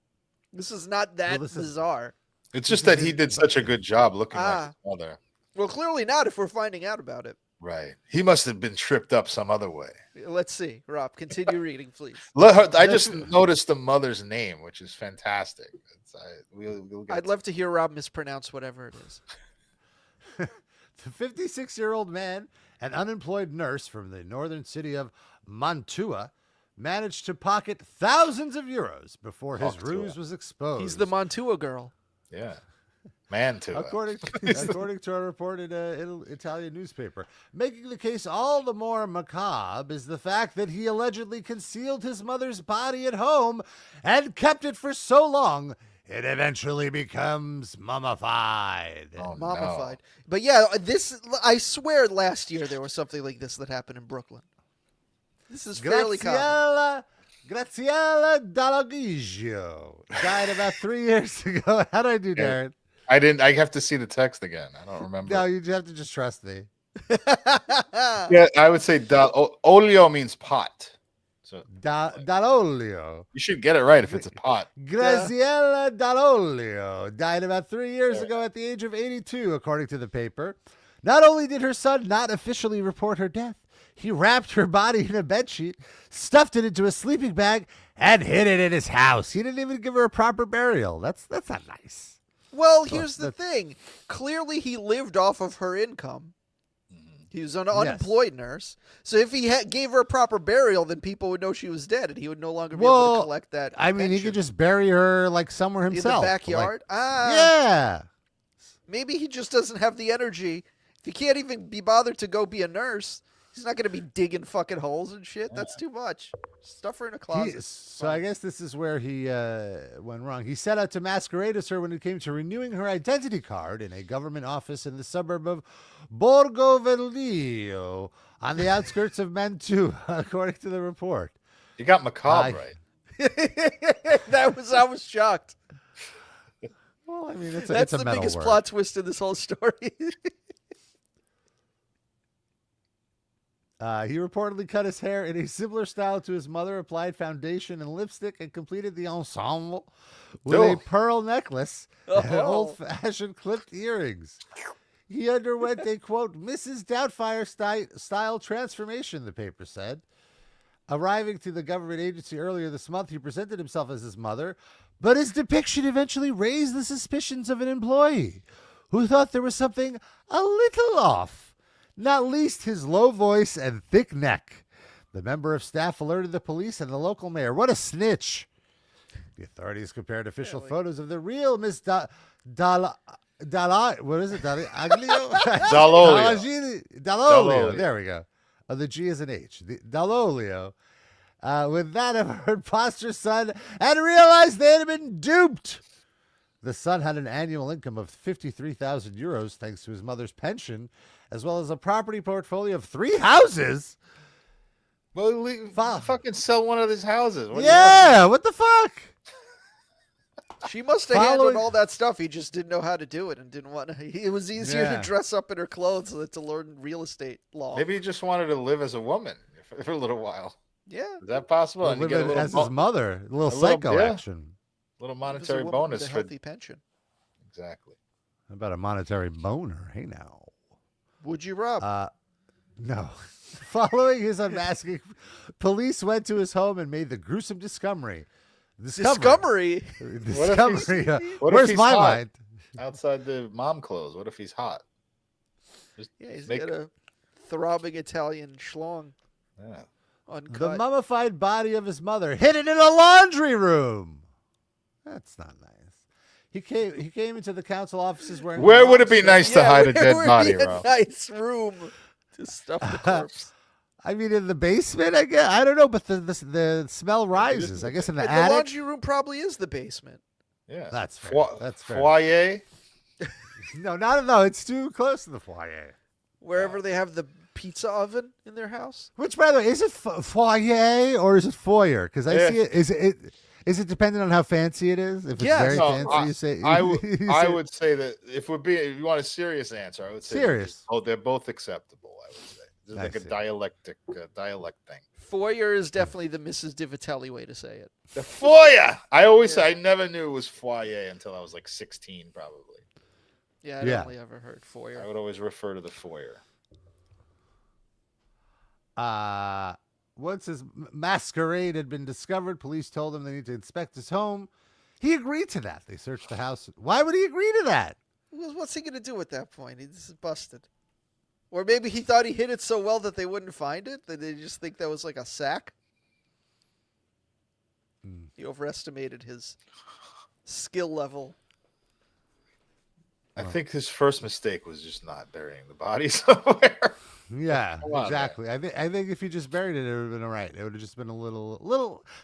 This is not that this is- bizarre. It's just that he did such a good job looking like his mother. Well, clearly not if we're finding out about it. Right. He must have been tripped up some other way. Let's see. Rob, continue reading, please. I just noticed the mother's name, which is fantastic. We'll get I'd love to hear Rob mispronounce whatever it is. The 56-year-old man, an unemployed nurse from the northern city of Mantua, managed to pocket thousands of euros before his ruse was exposed. He's the Mantua girl. Yeah. Man to according to a report in an Italian newspaper. Making the case all the more macabre is the fact that he allegedly concealed his mother's body at home and kept it for so long it eventually becomes mummified. Oh, Mummified. But yeah, I swear last year there was something like this that happened in Brooklyn. This is fairly common. Graziella Dall'Agigio died about 3 years ago. How did I do, Darren? I didn't. I have to see the text again. I don't remember. No, you have to just trust me. Yeah, I would say olio means pot. So Dall'Olio. you should get it right if it's a pot. Graziella Dall'Olio died about 3 years ago at the age of 82, according to the paper. Not only did her son not officially report her death, he wrapped her body in a bedsheet, stuffed it into a sleeping bag, and hid it in his house. He didn't even give her a proper burial. That's not nice. Well, here's the thing. Clearly, he lived off of her income. He was an unemployed nurse. So if he gave her a proper burial, then people would know she was dead, and he would no longer be able to collect that I mean, he pension. could just bury her like somewhere himself. In the backyard? Yeah. Maybe he just doesn't have the energy. If he can't even be bothered to go be a nurse, he's not going to be digging fucking holes and shit. That's too much. Stuff her in a closet. So I guess this is where he went wrong. He set out to masquerade as her when it came to renewing her identity card in a government office in the suburb of Borgo Veglio on the outskirts of Mantua, according to the report. You got macabre right. I was shocked. Well, I mean, That's it's a the metal biggest word. plot twist in this whole story. He reportedly cut his hair in a similar style to his mother, applied foundation and lipstick, and completed the ensemble with a pearl necklace and old-fashioned clipped earrings. He underwent a, quote, Mrs. Doubtfire-style transformation, the paper said. Arriving to the government agency earlier this month, he presented himself as his mother, but his depiction eventually raised the suspicions of an employee who thought there was something a little off. Not least his low voice and thick neck. The member of staff alerted the police and the local mayor. What a snitch. The authorities compared official photos of the real Miss what is it? Dall'Olio? Dall'Olio. There we go. Oh, the G is an H. Dall'Olio. With that of her imposter son and realized they had been duped. The son had an annual income of 53,000 euros thanks to his mother's pension, as well as a property portfolio of 3 houses. Well, fucking sell one of his houses. What the fuck? She must have handled all that stuff. He just didn't know how to do it and didn't want to. It was easier to dress up in her clothes than to learn real estate law. Maybe he just wanted to live as a woman for a little while. Yeah. Is that possible? And live as his mother. A little psycho action. Little monetary bonus with a for healthy pension. Exactly. How about a monetary boner? Hey now. Would you, Rob? No. Following his unmasking, police went to his home and made the gruesome discovery. Discovery? Where's my mind? Outside the mom clothes. What if he's hot? He's got a throbbing Italian schlong. Yeah. Uncut. The mummified body of his mother hidden in a laundry room. That's not nice. He came into the council offices wearing. Where would it be nice to hide a dead body, Rob? Nice room to stuff the corpse. I mean, in the basement, I guess. I don't know, but the smell rises. I guess in the attic. The laundry room probably is the basement. Yeah, that's fair. That's fair. Foyer. No. It's too close to the foyer. Wherever they have the pizza oven in their house. Which, by the way, is it foyer or is it foyer? Because I see it. Is it dependent on how fancy it is? If it's very fancy, you say. I would say that if you want a serious answer, I would say serious. They're both acceptable. I would say it's like a dialect thing. Foyer is definitely the Mrs. Divitelli way to say it. The foyer. I always say I never knew it was foyer until I was like 16, probably. Yeah, I only ever heard foyer. I would always refer to the foyer. Once his masquerade had been discovered, police told him they need to inspect his home. He agreed to that. They searched the house. Why would he agree to that? What's he going to do at that point? He's busted. Or maybe he thought he hid it so well that they wouldn't find it, that they just think that was like a sack. He overestimated his skill level. I think his first mistake was just not burying the body somewhere. Yeah, exactly. I think if you just buried it, it would have been all right. It would have just been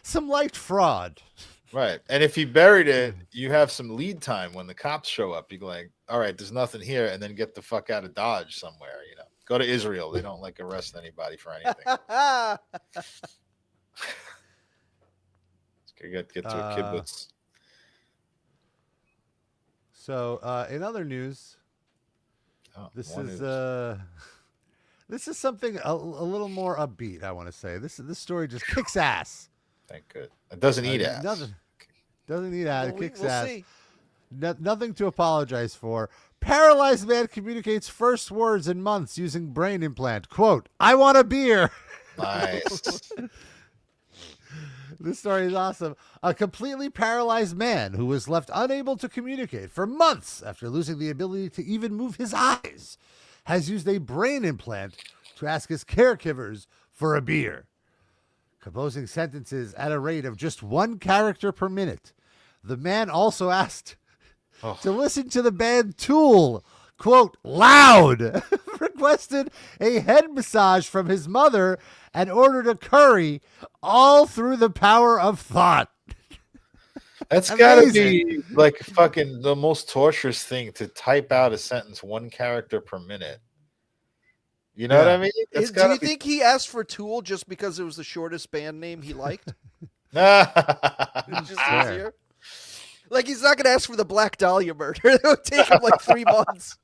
some light fraud. Right. And if he buried it, you have some lead time when the cops show up. You go like, all right, there's nothing here, and then get the fuck out of Dodge somewhere, Go to Israel. They don't like arrest anybody for anything. Get to a kibbutz. So in other news, this is something a little more upbeat. I want to say this story just kicks ass. Thank good. It doesn't eat ass. Doesn't eat ass. It kicks ass. See. Nothing to apologize for. Paralyzed man communicates first words in months using brain implant. Quote, "I want a beer." Nice. This story is awesome. A completely paralyzed man who was left unable to communicate for months after losing the ability to even move his eyes has used a brain implant to ask his caregivers for a beer. Composing sentences at a rate of just one character per minute. The man also asked to listen to the band Tool, quote, loud, requested a head massage from his mother and ordered a curry, all through the power of thought. That's got to be like fucking the most torturous thing to type out a sentence, one character per minute. You know what I mean? Do you think he asked for Tool just because it was the shortest band name he liked? Just easier. Like, he's not going to ask for the Black Dahlia murder. It would take him like 3 months.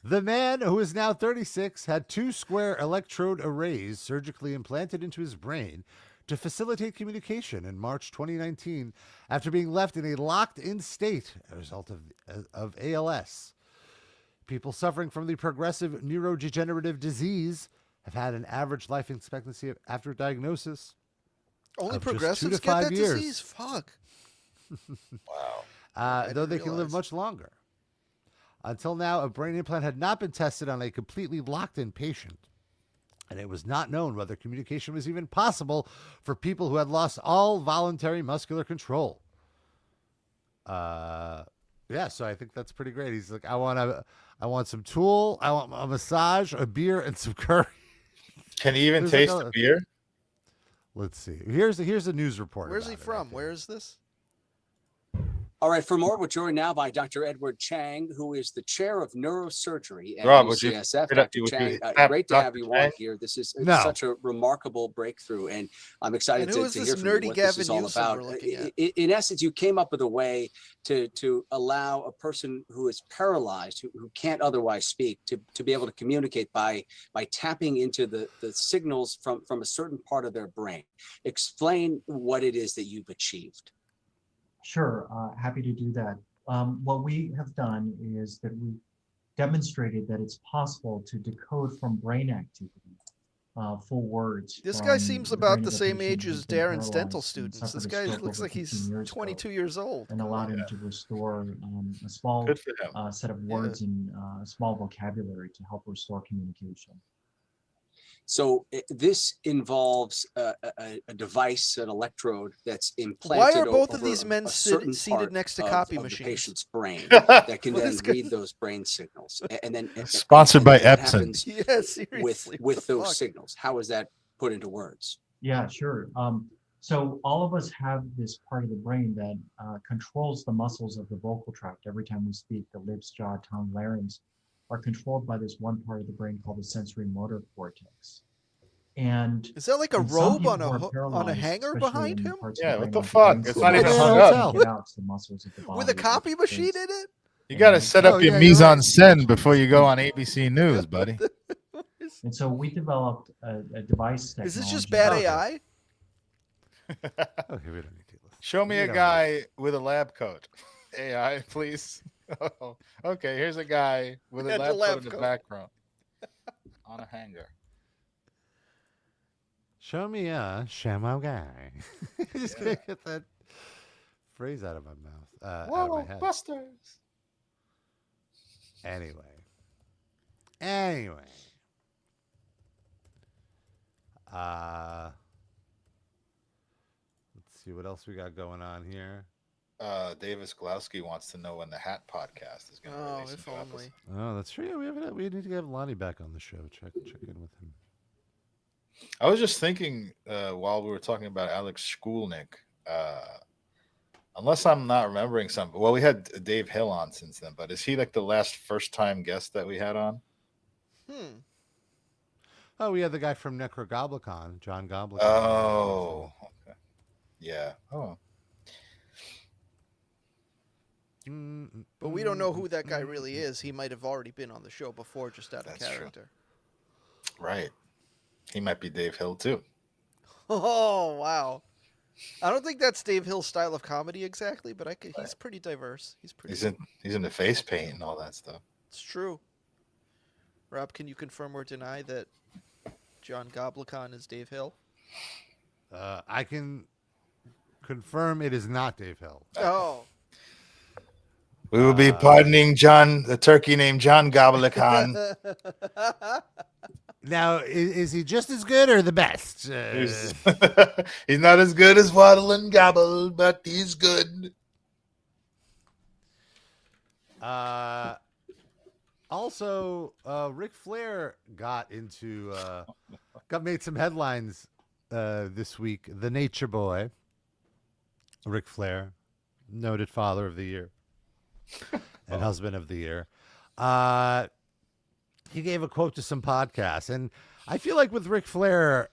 The man, who is now 36, had 2 square electrode arrays surgically implanted into his brain to facilitate communication in March 2019 after being left in a locked-in state as a result of ALS. People suffering from the progressive neurodegenerative disease have had an average life expectancy after diagnosis. Only of progressives just 2 to get 5 that years. disease? Fuck. Wow. Though they can live much longer. Until now, a brain implant had not been tested on a completely locked-in patient, and it was not known whether communication was even possible for people who had lost all voluntary muscular control. Yeah, so I think that's pretty great. He's like, I want some Tool, I want a massage, a beer, and some curry. Can he even taste the beer? Let's see. Here's a news report. Where's he from? Where is this? All right, for more, we're joined now by Dr. Edward Chang, who is the chair of neurosurgery at Rob, UCSF. Dr. Chang, great to have you on here. This is such a remarkable breakthrough, and I'm excited to hear from you what this is all about. In essence, you came up with a way to allow a person who is paralyzed, who can't otherwise speak, to be able to communicate by tapping into the signals from a certain part of their brain. Explain what it is that you've achieved. Sure, happy to do that. What we have done is that we demonstrated that it's possible to decode from brain activity full words. This guy seems about the same age as Darren's dental students. This guy looks like he's 22 years old. And allowed him to restore a small set of words and a small vocabulary to help restore communication. So this involves a device, an electrode that's implanted. Why are both of these men seated next to copy machines? The patient's brain that can then read those brain signals, and then sponsored by Epson. Yeah, seriously. With those signals, how is that put into words? Yeah, sure. So all of us have this part of the brain that controls the muscles of the vocal tract. Every time we speak, the lips, jaw, tongue, larynx are controlled by this one part of the brain called the sensory motor cortex. And is that like a robe on a hanger behind him? Yeah, what the fuck? It's not even hung up. With a copy machine in it? You got to set up your mise en scène before you go on ABC News, buddy. And so we developed a device technology. Is this just bad AI? Okay, we don't need to listen. Show me a guy with a lab coat. AI, please. Oh, okay, here's a guy with a lab coat in the background on a hanger. Show me a Sham-Wow guy. I just can't get that phrase out of my mouth. Whoa, out of my head. Busters. Anyway. Let's see what else we got going on here. Davis Glowski wants to know when the Hat podcast is going to release. If only. Oh, that's true. Yeah, we need to have Lonnie back on the show. Check in with him. I was just thinking while we were talking about Alex Skolnick, Unless I'm not remembering something. Well, we had Dave Hill on since then, but is he like the last first-time guest that we had on? Oh, we had the guy from Necrogoblicon, John Goblicon. Oh, okay. Yeah. Oh. But we don't know who that guy really is. He might have already been on the show before, just out of character. True. Right. He might be Dave Hill too. Oh, wow. I don't think that's Dave Hill's style of comedy exactly, but he's pretty diverse. He's in the face paint and all that stuff. It's true. Rob, can you confirm or deny that John Goblicon is Dave Hill? I can confirm it is not Dave Hill. Oh. We will be pardoning the turkey named John Goblicon. Now, is he just as good or the best? He's not as good as Waddle and Gobble, but he's good. Also, Ric Flair made some headlines this week. The Nature Boy, Ric Flair, noted Father of the Year and Husband of the Year. He gave a quote to some podcasts, and I feel like with Ric Flair,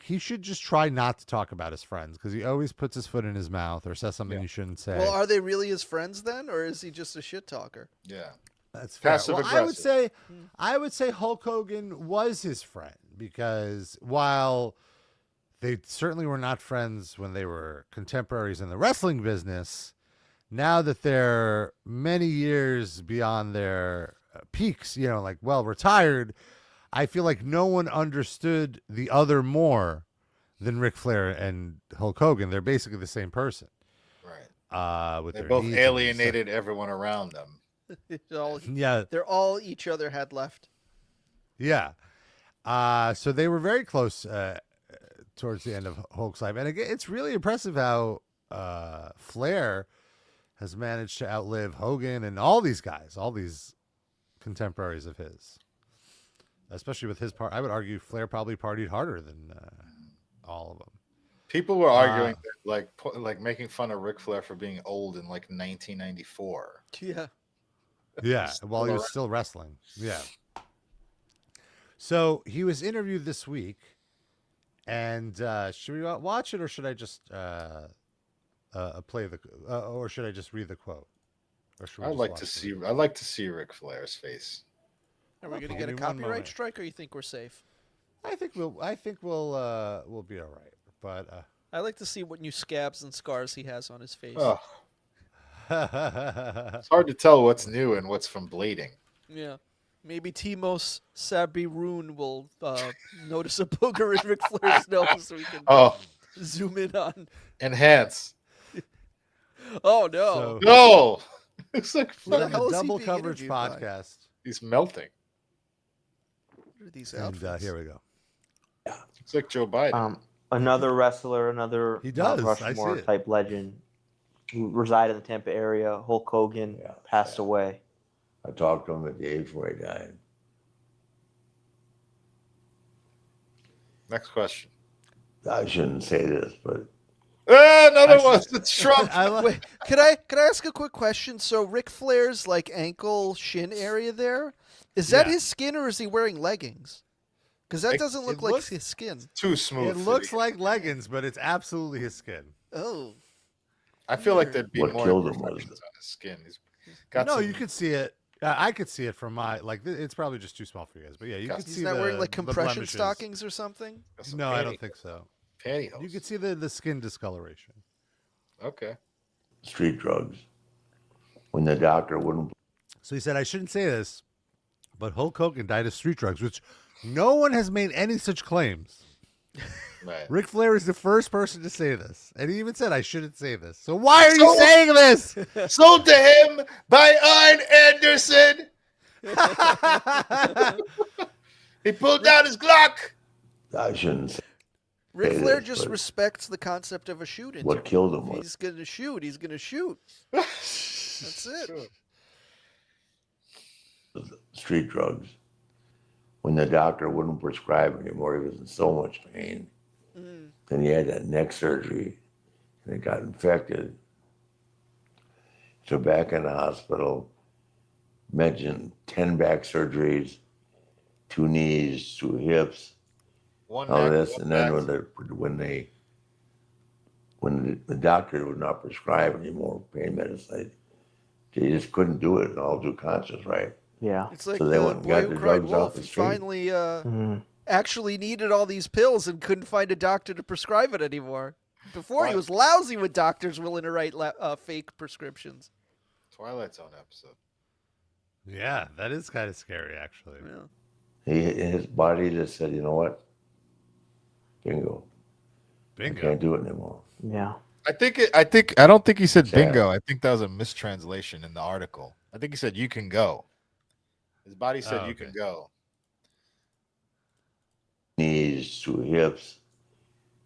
he should just try not to talk about his friends because he always puts his foot in his mouth or says something he shouldn't say. Well, are they really his friends then, or is he just a shit talker? Yeah, that's fair. Passive aggressive. I would say Hulk Hogan was his friend because while they certainly were not friends when they were contemporaries in the wrestling business, now that they're many years beyond their peaks, retired, I feel like no one understood the other more than Ric Flair and Hulk Hogan. They're basically the same person. Right. They both alienated everyone around them. They're all each other had left. Yeah. So they were very close towards the end of Hulk's life. And again, it's really impressive how Flair has managed to outlive Hogan and all these guys, all these contemporaries of his, especially with his part. I would argue Flair probably partied harder than all of them. People were arguing like making fun of Ric Flair for being old in like 1994. Yeah, while he was still wrestling. Yeah. So he was interviewed this week, and should we watch it or should I just play or should I just read the quote? I'd like to see Ric Flair's face. Are we going to get a copyright strike, or you think we're safe? I think we'll be all right. But I like to see what new scabs and scars he has on his face. Oh. It's hard to tell what's new and what's from blading. Yeah, maybe Timos Sabirun will notice a booger in Ric Flair's nose, so we can zoom in on. Enhance. Oh no! No. It's like a double coverage podcast. He's melting. What are these outfits? Here we go. Yeah, it's like Joe Biden. Another wrestler, another he does. Rushmore type legend who resided in the Tampa area. Hulk Hogan passed away. I talked to him at the age before he died. Next question. I shouldn't say this, but another one. It's Trump. Wait, could I ask a quick question? So Ric Flair's like ankle shin area there, is that his skin or is he wearing leggings? Because that doesn't look like his skin. Too smooth. It looks like leggings, but it's absolutely his skin. Oh. I feel like there'd be more imperfections on his skin. You could see it. I could see it from my it's probably just too small for you guys, but yeah, you could see. He's not wearing like compression stockings or something. No, I don't think so. Pantyhose. You could see the skin discoloration. Okay. Street drugs. When the doctor wouldn't. So he said, I shouldn't say this, but Hulk Hogan died of street drugs, which no one has made any such claims. Right. Ric Flair is the first person to say this. And he even said, I shouldn't say this. So why are you saying this? Sold to him by Arn Anderson. He pulled down his Glock. I shouldn't say. Ric Flair just respects the concept of a shoot interview. What killed him was. He's going to shoot. He's going to shoot. That's it. Street drugs. When the doctor wouldn't prescribe anymore, he was in so much pain. Then he had that neck surgery, and it got infected. So back in the hospital, mentioned 10 back surgeries, 2 knees, 2 hips, all this. And then when the doctor would not prescribe any more pain medicine, they just couldn't do it in all due conscience, right? Yeah. It's like So they the went and boy got who the cried drugs wolf. off the He street. finally actually needed all these pills and couldn't find a doctor to prescribe it anymore. Before he was lousy with doctors willing to write fake prescriptions. Twilight Zone episode. Yeah, that is kind of scary, actually. Yeah. His body just said, you know what? Bingo. I can't do it anymore. Yeah. I don't think he said bingo. I think that was a mistranslation in the article. I think he said you can go. His body said you can go. Knees, 2 hips,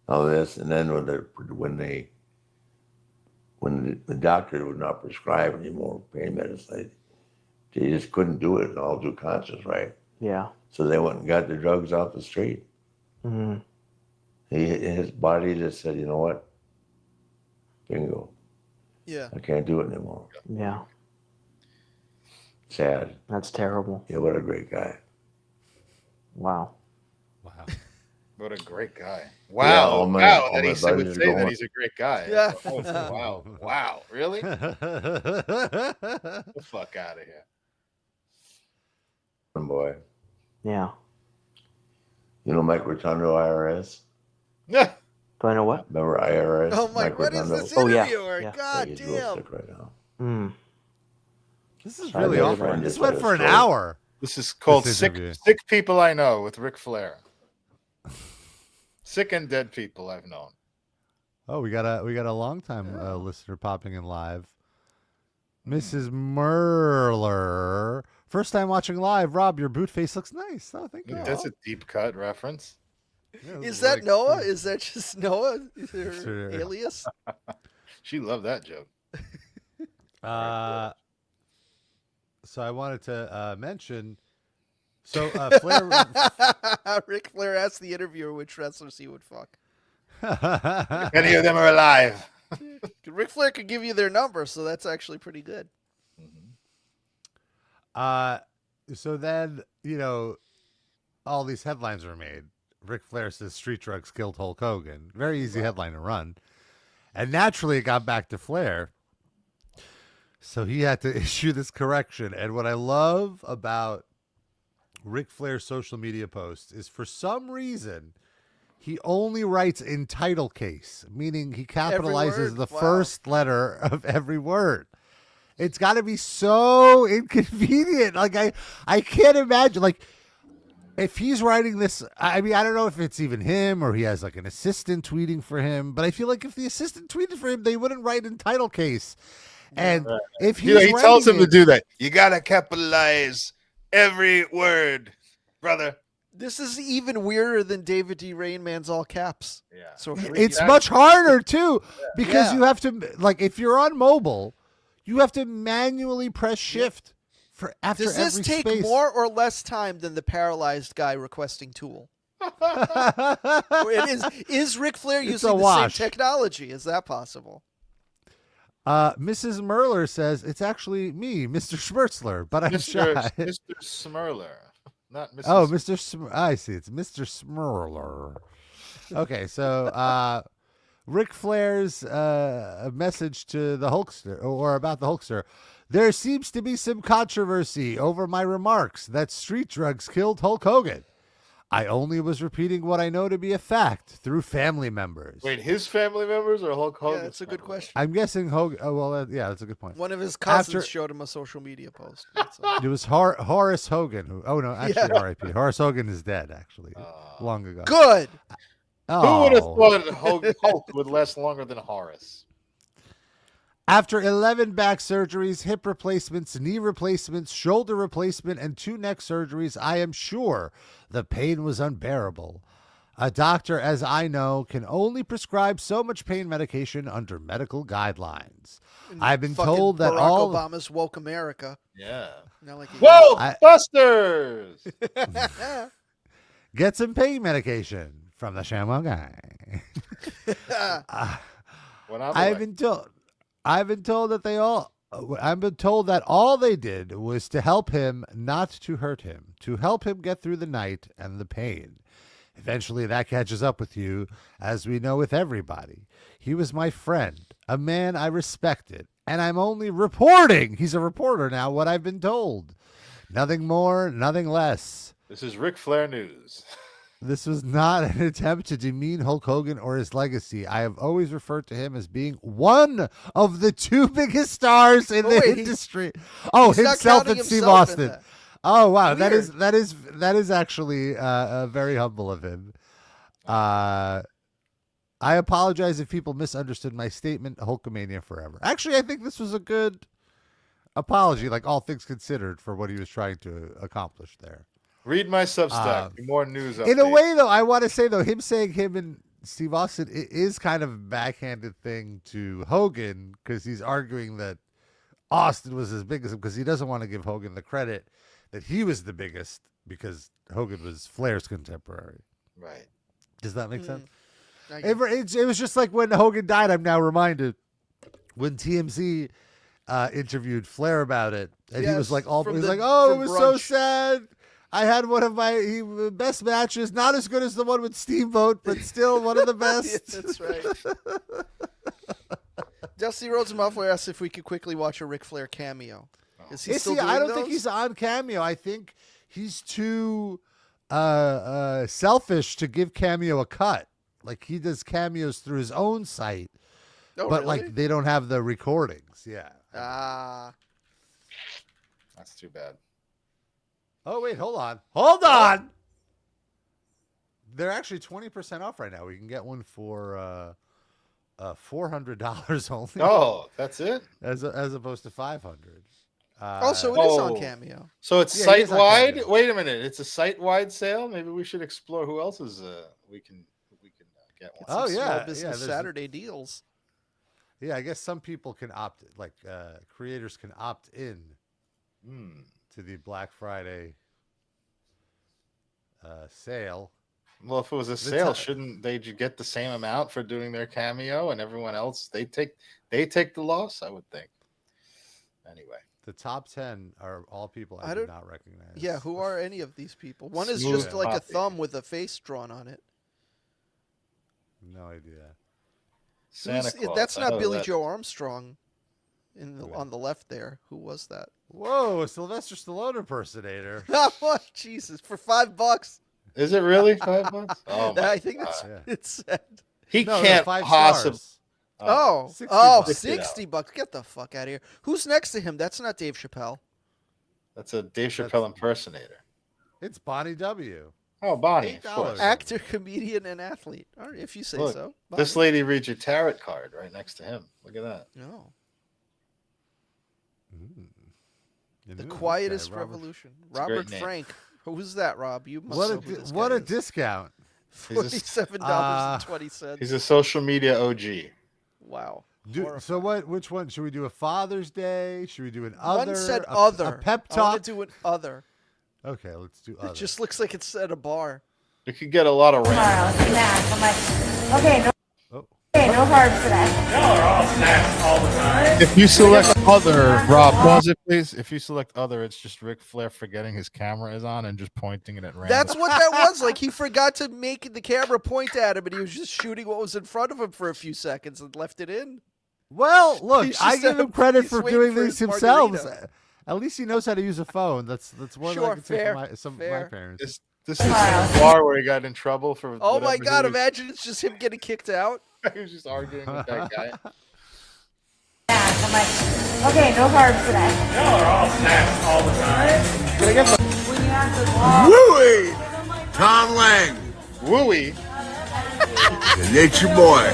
all this, and then when the doctor would not prescribe any more pain medicine, they just couldn't do it in all due conscience, right? Yeah. So they went and got the drugs off the street. Mm-hmm. His body just said, you know what? Bingo. Yeah. I can't do it anymore. Yeah. Sad. That's terrible. Yeah, what a great guy. Wow. Wow. What a great guy. Yeah, Wow. all my That he buddies would are say that going. he's a great guy. Yeah. Oh, wow. Wow. Really? Get the fuck out of here. Boy. Yeah. You know Mike Rotundo, IRS? Yeah. Do I know what? Remember IRS? Oh, Mike, what is this Oh, yeah. interviewer? Yeah. God He's real damn. sick right now. Mm. This is Sorry, really I awful. just This had went a for an story. hour. This is called This Sick interview. People I Know with Ric Flair. Sick and dead people I've known. Oh, we got a long time listener popping in live. Mrs. Merler. First time watching live. Rob, your boot face looks nice. Oh, thank you. That's a deep cut reference. Yeah, Is really that Noah? cool. Is that just Noah? Is her Sure. alias? She loved that joke. So I wanted to mention. So Flair. Ric Flair asked the interviewer which wrestlers he would fuck. Any of them are alive. Ric Flair could give you their number, so that's actually pretty good. So then, all these headlines were made. Ric Flair says street drugs killed Hulk Hogan. Very easy headline to run. And naturally, it got back to Flair. So he had to issue this correction. And what I love about Ric Flair's social media posts is, for some reason, he only writes in title case, meaning he capitalizes the first letter of every word. It's got to be so inconvenient. Like, I can't imagine. Like, if he's writing this, I mean, I don't know if it's even him or he has like an assistant tweeting for him, but I feel like if the assistant tweeted for him, they wouldn't write in title case. And if he tells him to do that, you got to capitalize every word, brother. This is even weirder than David D. Rain Man's all caps. Yeah. So it's much harder too, because you have to, like, if you're on mobile, you have to manually press shift for after Does this every take space. more or less time than the paralyzed guy requesting Tool? Is Ric Flair It's using a the wash. same technology? Is that possible? Mrs. Merler says it's actually me, Mr. Schmertzler, but I'm shy. Mr. Smurler, not Mrs. Oh, Mr. I see. It's Mr. Smurler. Okay, so Ric Flair's message to the Hulkster, or about the Hulkster. There seems to be some controversy over my remarks that street drugs killed Hulk Hogan. I only was repeating what I know to be a fact through family members. Wait, his family members or Hulk Hogan? Yeah, that's a good question. I'm guessing Hogan. Oh, well, yeah, that's a good point. One of his cousins showed him a social media post. It was Horace Hogan. Oh, no, actually, Yeah. R.I.P. Horace Hogan is dead, actually, long ago. Good. Who would have Oh. thought Hulk would last longer than Horace? After 11 back surgeries, hip replacements, knee replacements, shoulder replacement, and 2 neck surgeries, I am sure the pain was unbearable. A doctor, as I know, can only prescribe so much pain medication under medical guidelines. I've been Fucking told that Barack all... Obama's woke America. Yeah. Not like he- Whoa, Busters! Get some pain medication. from the Sham-Wow guy. I've been told that all they did was to help him, not to hurt him, to help him get through the night and the pain. Eventually that catches up with you, as we know with everybody. He was my friend, a man I respected, and I'm only reporting. He's a reporter now, what I've been told. Nothing more, nothing less. This is Ric Flair news. This was not an attempt to demean Hulk Hogan or his legacy. I have always referred to him as being one of the two biggest stars in the industry. Himself and Steve Austin. Oh wow, Weird. that is actually very humble of him. I apologize if people misunderstood my statement. Hulkamania forever. Actually, I think this was a good apology, like all things considered, for what he was trying to accomplish there. Read my Substack. More news updates. In a way, though, I want to say, though, him saying him and Steve Austin is kind of a backhanded thing to Hogan, because he's arguing that Austin was as big as him, because he doesn't want to give Hogan the credit that he was the biggest, because Hogan was Flair's contemporary. Right. Does that make sense? It was just like when Hogan died, I'm now reminded, when TMZ interviewed Flair about it, and he was like, it was so sad. I had one of my best matches, not as good as the one with Steamboat, but still one of the best. That's right. Dusty Rhodes and Muffler asked if we could quickly watch a Ric Flair cameo. Is he still doing I don't those? think he's on Cameo. I think he's too selfish to give Cameo a cut. Like, he does cameos through his own site, but really? like they don't have the recordings. Yeah. That's too bad. Oh, wait, hold on. Hold on. They're actually 20% off right now. We can get one for $400 only. Oh, that's it? As opposed to $500. Also, it is on Cameo. So it's site-wide? Wait a minute. It's a site-wide sale? Maybe we should explore who else is we can get one. Small business Saturday deals. Yeah, I guess some people can creators can opt in to the Black Friday sale. Well, if it was a sale, shouldn't they get the same amount for doing their cameo, and everyone else they take the loss? I would think. Anyway, the top 10 are all people I do not recognize. Yeah, who are any of these people? One is just like a thumb with a face drawn on it. No idea. Santa Claus. That's not Billy Joe Armstrong. On the left there, who was that? Whoa, a Sylvester Stallone impersonator. Oh, Jesus, for $5. Is it really $5? Oh, I think it said. He can't possibly. $60. Get the fuck out of here. Who's next to him? That's not Dave Chappelle. That's a Dave Chappelle impersonator. It's Bonnie W. Oh, Bonnie. Actor, comedian, and athlete. All right, if you say so. Bonnie. This lady reads your tarot card right next to him. Look at that. No. The Quietest Revolution. Robert Frank. Who's that, Rob? You must know who this guy What a is. discount. $47.20. He's a social media OG. Wow. So which one? Should we do a Father's Day? Should we do an other? One said other. A pep talk? I want to do an other. Okay, let's do other. It just looks like it's at a bar. It could get a lot of rain. I'm like, okay, no carbs today. Y'all are all snacks all the time. If you select other, Rob, pause it, please. If you select other, it's just Ric Flair forgetting his camera is on and just pointing it at random. That's what that was. Like, he forgot to make the camera point at him, and he was just shooting what was in front of him for a few seconds and left it in. Well, look, I give him credit for doing these himself. At least he knows how to use a phone. That's more than I can say for some of my parents. This is the bar where he got in trouble for. Oh my God! Imagine it's just him getting kicked out. He was just arguing with that guy. I'm like, okay, no carbs today. Y'all are all snacks all the time. Can I get some? Wooey! Tom Lang. Wooey. The nature boy.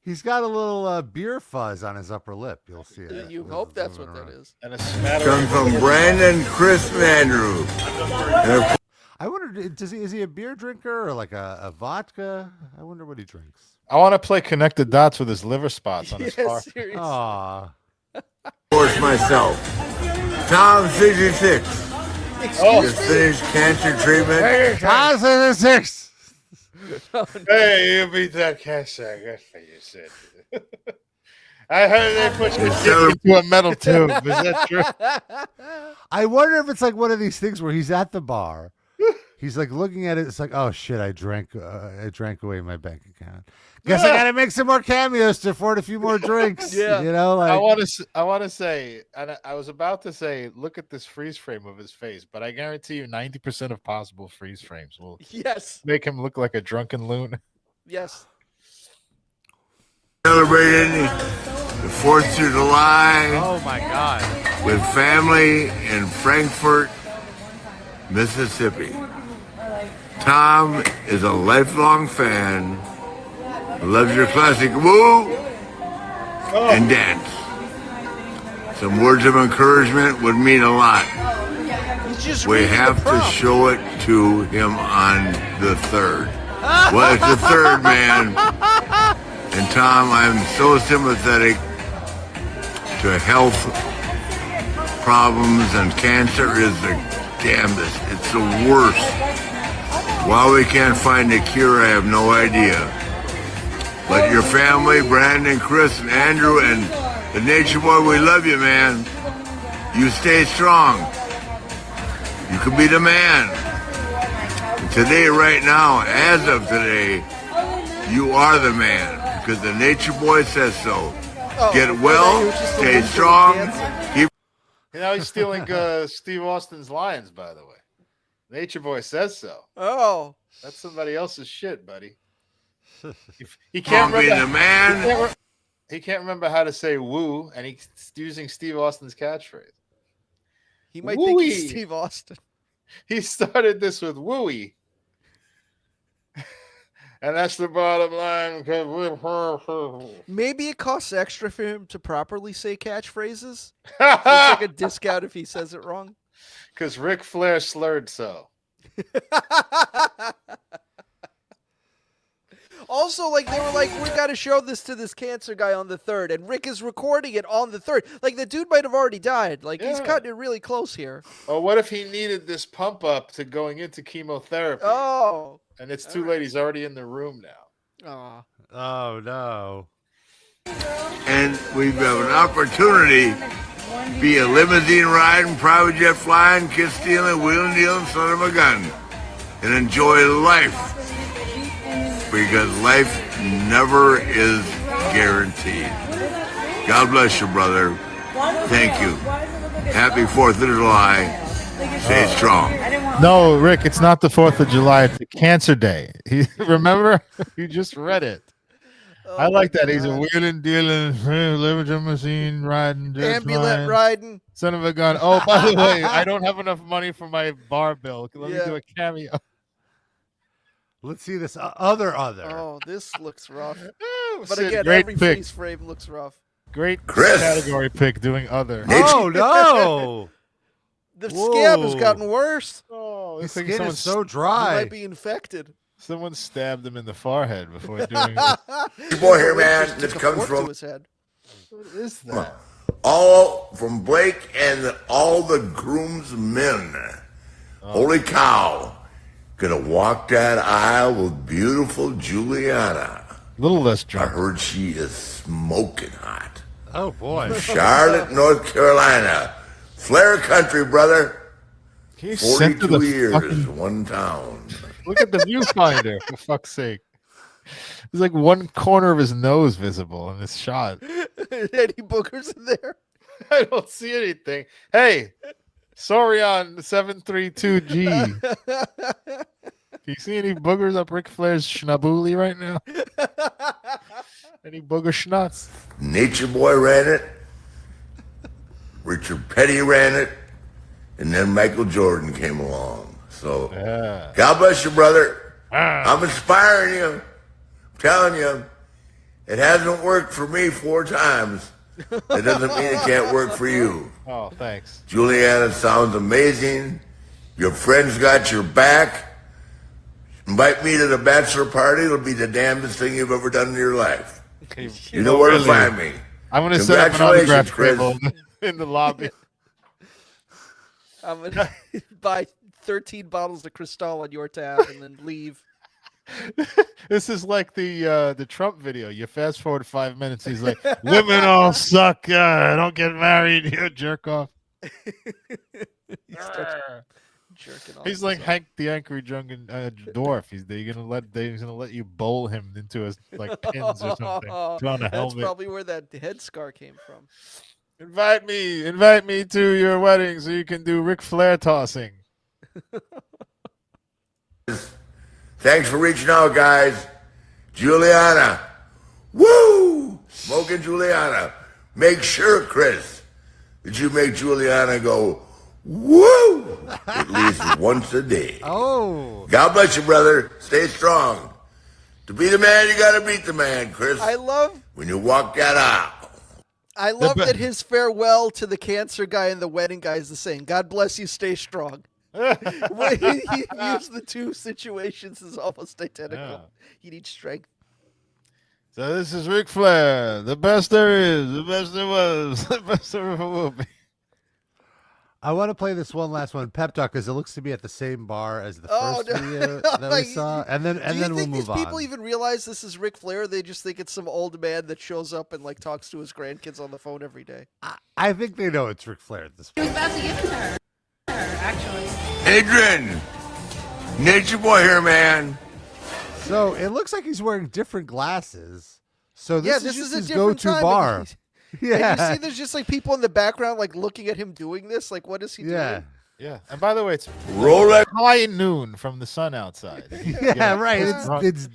He's got a little beer fuzz on his upper lip. You'll see it. You hope that's what that is. And a Comes from Brandon, Chris, and Andrew. I wonder, is he a beer drinker or like a vodka? I wonder what he drinks. I want to play connect the dots with his liver spots on his car. Seriously. Aw. Of course, myself. Tom 66. Just finished cancer treatment. How's the 6? Hey, you beat that cancer. That's what you said. I heard they put your dick into a metal tube. Is that true? I wonder if it's like one of these things where he's at the bar. He's like looking at it. It's like, oh shit, I drank away my bank account. Guess I gotta make some more cameos to afford a few more drinks. Yeah. You know, like I want to say, and I was about to say, look at this freeze frame of his face, but I guarantee you, 90% of possible freeze frames will make him look like a drunken loon. Yes. Celebrating the 4th of July. Oh my God. With family in Frankfort, Mississippi. Tom is a lifelong fan. Loves your classic woo and dance. Some words of encouragement would mean a lot. We have to show it to him on the 3rd. Well, it's the 3rd, man. And Tom, I'm so sympathetic to health problems, and cancer is the damnedest. It's the worst. Why we can't find a cure, I have no idea. But your family, Brandon, Chris, and Andrew, and the Nature Boy, we love you, man. You stay strong. You can be the man. And today, right now, as of today, you are the man, because the Nature Boy says so. Get well, stay strong. You know, he's stealing Steve Austin's lines, by the way. Nature Boy says so. Oh. That's somebody else's shit, buddy. He can't remember. The man. He can't remember how to say woo, and he's using Steve Austin's catchphrase. He might think he's Steve Austin. He started this with wooey. And that's the bottom line. Maybe it costs extra for him to properly say catchphrases. So it's like a discount if he says it wrong. Because Ric Flair slurred so. Also, like, they were like, we got to show this to this cancer guy on the 3rd, and Rick is recording it on the 3rd. Like, the dude might have already died. Like, he's cutting it really close here. Or what if he needed this pump up to going into chemotherapy? Oh. And it's too late. He's already in the room now. Oh, no. And we have an opportunity to be a limousine riding, private jet flying, kiss stealing, wheeling dealing, son of a gun, and enjoy life. Because life never is guaranteed. God bless you, brother. Thank you. Happy 4th of July. Stay strong. No, Rick, it's not the 4th of July. It's the Cancer Day. Remember? You just read it. I like that. He's a wheeling, dealing, limousine riding, ambulance riding, son of a gun. Oh, by the way, I don't have enough money for my bar bill. Let me do a cameo. Let's see this other. Oh, this looks rough. But Sid, again, great every pick. freeze frame looks rough. Great Chris. category pick doing other. Oh, no. The scab has gotten worse. Oh, His skin is so dry. He might be infected. Someone stabbed him in the forehead before doing this. Your boy here, man. This comes from his head. What is that? all from Blake and all the groomsmen. Holy cow. Gonna walk that aisle with beautiful Juliana. A little less drunk. I heard she is smoking hot. Oh, boy. Charlotte, North Carolina. Flair country, brother. 42 years, one town. Look at the viewfinder, for fuck's sake. There's like one corner of his nose visible in this shot. Any boogers in there? I don't see anything. Hey, sorry on 732G. Do you see any boogers up Ric Flair's schnabooli right now? Any booger schnutz? Nature Boy ran it. Richard Petty ran it. And then Michael Jordan came along. So, God bless you, brother. I'm inspiring you. I'm telling you, it hasn't worked for me 4 times. It doesn't mean it can't work for you. Oh, thanks. Juliana sounds amazing. Your friends got your back. Invite me to the bachelor party. It'll be the damnedest thing you've ever done in your life. You know where to find me. I'm going to set up an autograph Chris. table in the lobby. I'm gonna buy 13 bottles of Cristal on your tab and then leave. This is like the Trump video. You fast forward 5 minutes. He's like, "Women all suck. Don't get married. You jerk off." He starts jerking off. He's like Hank the Angry Drunken Dwarf. He's gonna let you bowl him into his like pins or something. Put on a helmet. That's probably where that head scar came from. Invite me to your wedding so you can do Ric Flair tossing. Thanks for reaching out, guys. Juliana. Woo! Smoking Juliana. Make sure, Chris, that you make Juliana go, woo! At least once a day. Oh. God bless you, brother. Stay strong. To be the man, you got to beat the man, Chris. When you walk that aisle. I love that his farewell to the cancer guy and the wedding guy is the same. God bless you, stay strong. He used the two situations as almost identical. Yeah. He needs strength. So this is Ric Flair, the best there is, the best there was, the best there ever will be. I want to play this one last one, Pep Talk, because it looks to be at the same bar as the first video that we saw, and then we'll move on. Do you think these people even realize this is Ric Flair? They just think it's some old man that shows up and like talks to his grandkids on the phone every day. I think they know it's Ric Flair at this point. He was about to give it to her, actually. Adrian, nature boy here, man. So it looks like he's wearing different glasses. So this is just a his different go-to time, bar. and Yeah. you see there's just like people in the background like looking at him doing this. Like, what is he doing? Yeah. And by the way, it's Rolex high noon from the sun outside. Yeah, right. It's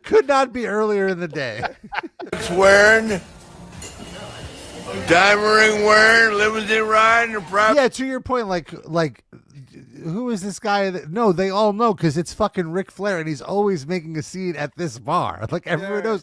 could not be earlier in the day. It's wearing, diamond ring wearing, limousine riding, private. Yeah, to your point, like who is this guy? No, they all know because it's fucking Ric Flair, and he's always making a scene at this bar. Like everyone knows.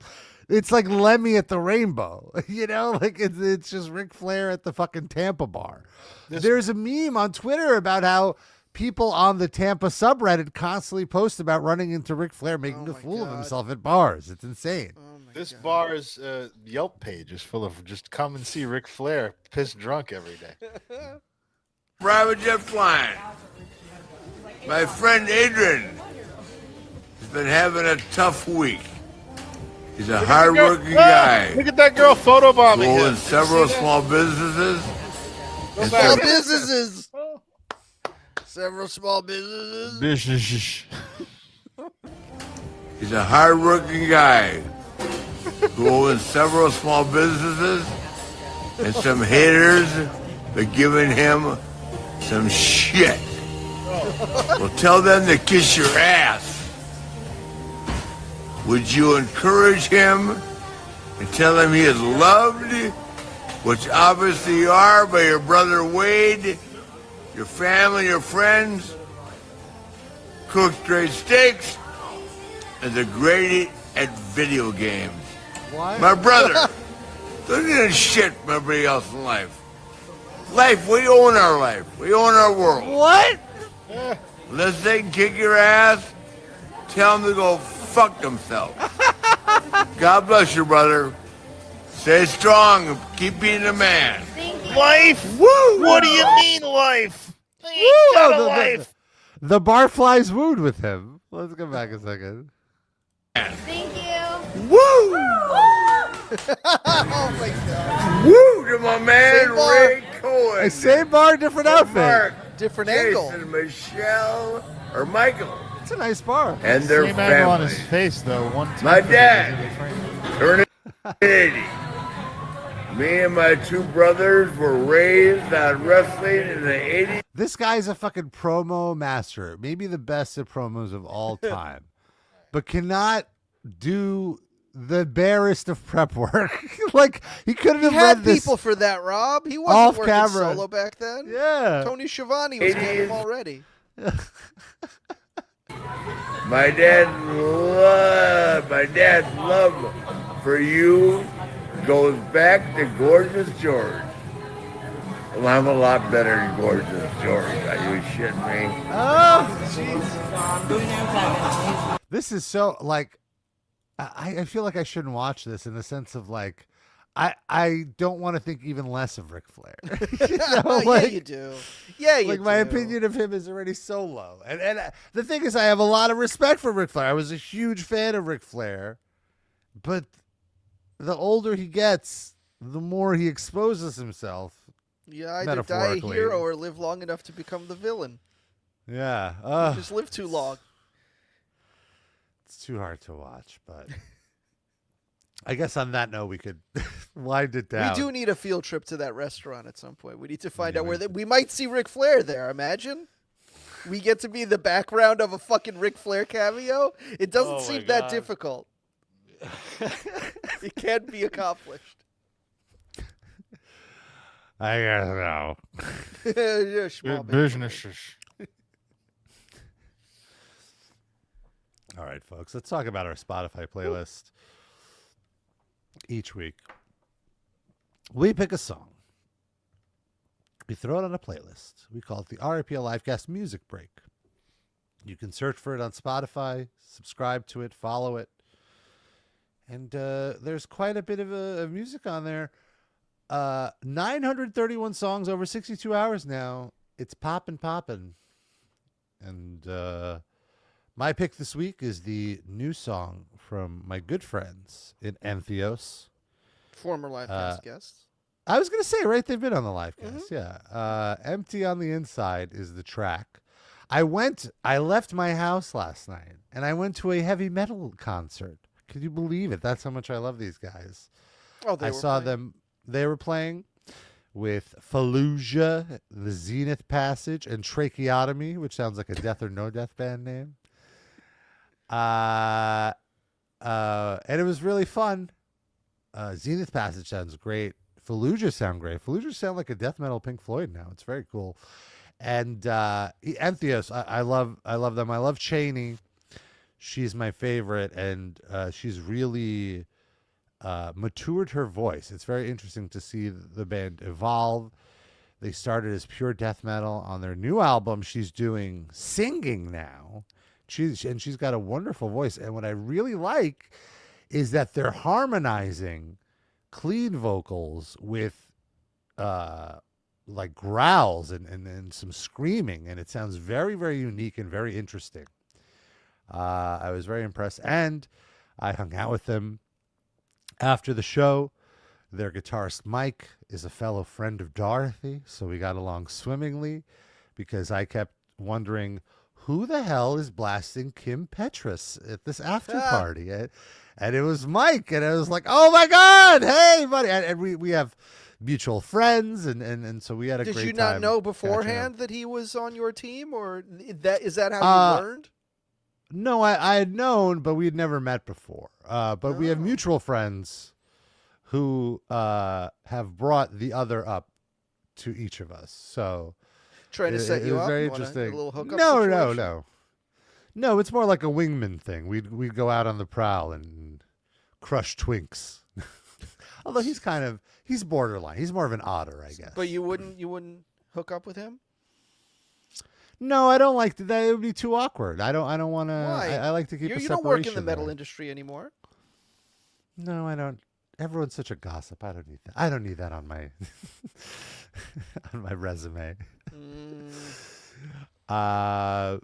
It's like Lemmy at the Rainbow, you know? Like it's just Ric Flair at the fucking Tampa bar. There's a meme on Twitter about how people on the Tampa subreddit constantly post about running into Ric Flair making a fool of himself at bars. It's insane. This bar's Yelp page is full of just come and see Ric Flair pissed drunk every day. Private jet flying. My friend Adrian has been having a tough week. He's a hard-working guy. Look at that girl photobombing him. Owns several small businesses. Small businesses. Several small businesses. He's a hard-working guy who owns several small businesses and some haters are giving him some shit. Well, tell them to kiss your ass. Would you encourage him and tell him he is loved, which obviously you are by your brother Wade, your family, your friends, cooks great steaks, and the great at video games. What? My brother, don't get a shit from everybody else in life. Life, we own our life. We own our world. What? Unless they can kick your ass, tell them to go fuck themselves. God bless you, brother. Stay strong and keep being a man. Life? Woo! What do you mean life? Life. The barflies wooed with him. Let's go back a second. Thank you. Woo! Oh my god. Woo to my man Same bar. Ray Cohen. Same bar, different outfit. Mark, Different Jason, angle. Michelle, or Michael. It's a nice bar. And their Same angle on family. his face, though. My dad turned 80. Me and my two brothers were raised on wrestling in the 80s. This guy's a fucking promo master. Maybe the best at promos of all time. But cannot do the barest of prep work. Like, he couldn't have had read this people for that, Rob. He wasn't off working camera. solo back then. Yeah. Tony Schiavone was getting him already. My dad's love for you goes back to Gorgeous George. Well, I'm a lot better than Gorgeous George. Are you shitting me? Oh, jeez. This is so, like, I feel like I shouldn't watch this in the sense of, like, I don't want to think even less of Ric Flair. Yeah, you do. Yeah, you do. My opinion of him is already so low. And the thing is, I have a lot of respect for Ric Flair. I was a huge fan of Ric Flair, but the older he gets, the more he exposes himself. Yeah, either die a hero or live long enough to become the villain. Yeah, just live too long. It's too hard to watch, but I guess on that note, we could wind it down. We do need a field trip to that restaurant at some point. We need to find out where we might see Ric Flair there. Imagine we get to be the background of a fucking Ric Flair cameo. It doesn't seem that difficult. It can be accomplished. I don't know. Yeah, small businesses. All right, folks. Let's talk about our Spotify playlist. Each week, we pick a song. We throw it on a playlist. We call it the RIPL Livecast Music Break. You can search for it on Spotify, subscribe to it, follow it. And there's quite a bit of music on there. 931 songs over 62 hours now. It's poppin'. And my pick this week is the new song from my good friends in Entheos. Former Livecast guests. I was going to say, right? They've been on the Livecast, yeah. Empty on the Inside is the track. I left my house last night, and I went to a heavy metal concert. Could you believe it? That's how much I love these guys. Oh, I saw them. They were playing with Fallujah, the Zenith Passage, and Tracheotomy, which sounds like a Death or No Death band name. And it was really fun. Zenith Passage sounds great. Fallujah sound great. Fallujah sound like a death metal Pink Floyd now. It's very cool. And Entheos, I love them. I love Cheney. She's my favorite, and she's really matured her voice. It's very interesting to see the band evolve. They started as pure death metal. On their new album, she's doing singing now. She's got a wonderful voice. And what I really like is that they're harmonizing clean vocals with like growls and some screaming. And it sounds very, very unique and very interesting. I was very impressed. And I hung out with them after the show. Their guitarist Mike is a fellow friend of Dorothy, so we got along swimmingly because I kept wondering who the hell is blasting Kim Petras at this after party. And it was Mike, and I was like, oh my God, hey buddy. And we have mutual friends, and so we had a great time. Did you not know beforehand that he was on your team, or is that how you learned? No, I had known, but we had never met before. But we have mutual friends who have brought the other up to each of us. So trying to set you up. Very interesting. A little hookup situation? No. It's more like a wingman thing. We'd go out on the prowl and crush twinks. Although he's borderline. He's more of an otter, I guess. But you wouldn't hook up with him? No, I don't like that. It would be too awkward. I don't want to. I like to keep a separation. You don't work in the metal industry anymore. No, I don't. Everyone's such a gossip. I don't need that. I don't need that on my on my resume. I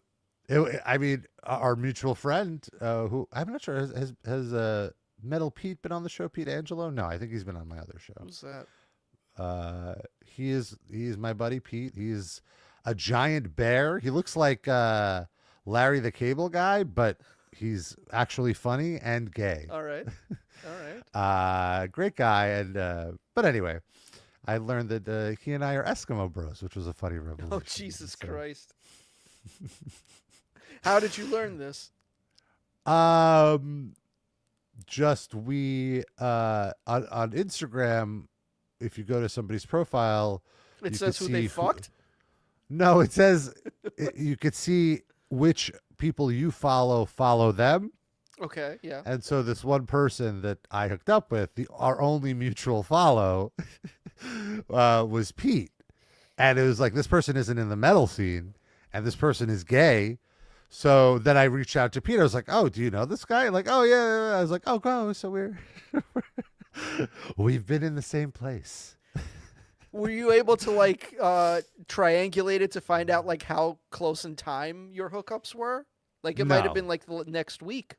mean, our mutual friend, who I'm not sure has Metal Pete been on the show. Pete Angelo? No, I think he's been on my other show. Who's that? He is my buddy Pete. He's a giant bear. He looks like Larry the Cable Guy, but he's actually funny and gay. All right. Great guy. And but anyway, I learned that he and I are Eskimo bros, which was a funny revelation. Oh, Jesus Christ. How did you learn this? Just we on Instagram, if you go to somebody's profile, it says who they fucked? No, it says you could see which people you follow them. Okay, yeah. And so this one person that I hooked up with, our only mutual follow, was Pete. And it was like, this person isn't in the metal scene, and this person is gay. So then I reached out to Pete. I was like, oh, do you know this guy? Like, oh, yeah. I was like, oh, go. So we're We've been in the same place. Were you able to like triangulate it to find out like how close in time your hookups were? Like it might have been like the next week.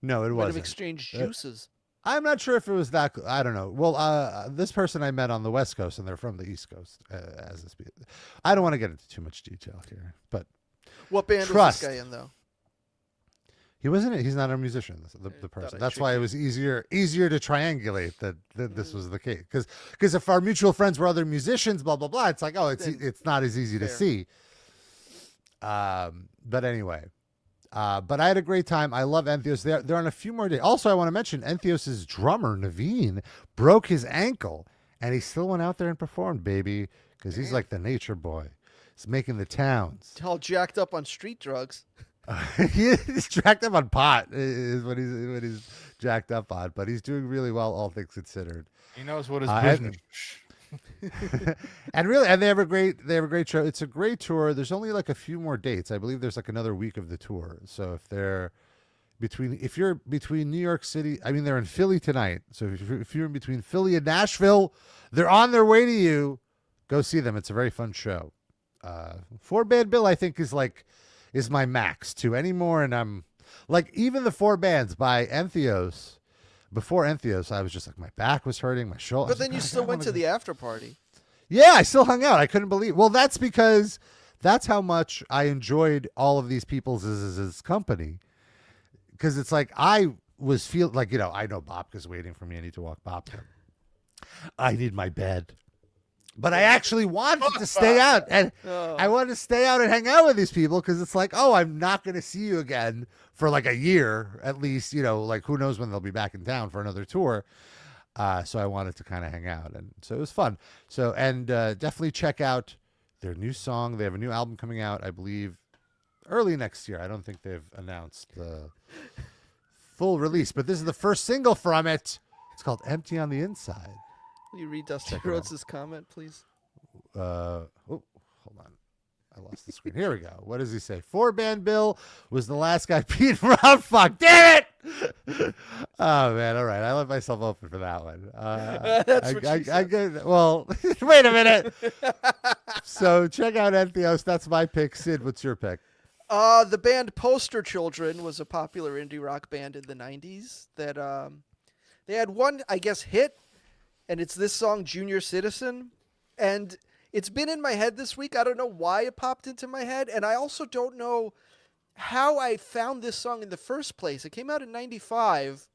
No, it wasn't. Might have wasn't. exchanged juices. I'm not sure if it was that. I don't know. Well, this person I met on the West Coast, and they're from the East Coast. I don't want to get into too much detail here, but what band was this guy in though? He wasn't. He's not a musician. The person. That's why it was easier to triangulate that this was the case. Because if our mutual friends were other musicians, blah blah blah, it's like it's not as easy to see. But anyway, but I had a great time. I love Entheos. They're on a few more days. Also, I want to mention Entheos' drummer Naveen broke his ankle, and he still went out there and performed, baby, because he's like the nature boy. He's making the towns. All jacked up on street drugs. He's jacked up on pot is what he's jacked up on, but he's doing really well, all things considered. He knows what his business. And they have a great show. It's a great tour. There's only like a few more dates. I believe there's like another week of the tour. So if you're between New York City, I mean they're in Philly tonight. So if you're in between Philly and Nashville, they're on their way to you. Go see them. It's a very fun show. 4-band bill I think is my max too. Any more and I'm like even the 4 bands by Entheos. Before Entheos, I was just like my back was hurting, my shoulder. But then you still went to the after party. Yeah, I still hung out. I couldn't believe. Well, that's because that's how much I enjoyed all of these people's company. Because it's like I was like I know Bobka's waiting for me. I need to walk Bobka. I need my bed. But I actually wanted to stay out, and I wanted to stay out and hang out with these people because it's like, I'm not going to see you again for like a year at least. Like who knows when they'll be back in town for another tour. So I wanted to kind of hang out, and so it was fun. So and definitely check out their new song. They have a new album coming out, I believe, early next year. I don't think they've announced the full release, but this is the first single from it. It's called "Empty on the Inside." Will you read Dusty Rhodes' comment, please? Hold on. I lost the screen. Here we go. What does he say? 4-band Bill was the last guy beating around. Fuck. Damn it! Oh, man. All right. I left myself open for that one. That's what she said. Well, wait a minute. So check out Entheos. That's my pick. Sid, what's your pick? The band Poster Children was a popular indie rock band in the 90s that they had one, I guess, hit. And it's this song, Junior Citizen. And it's been in my head this week. I don't know why it popped into my head. And I also don't know how I found this song in the first place. It came out in 95.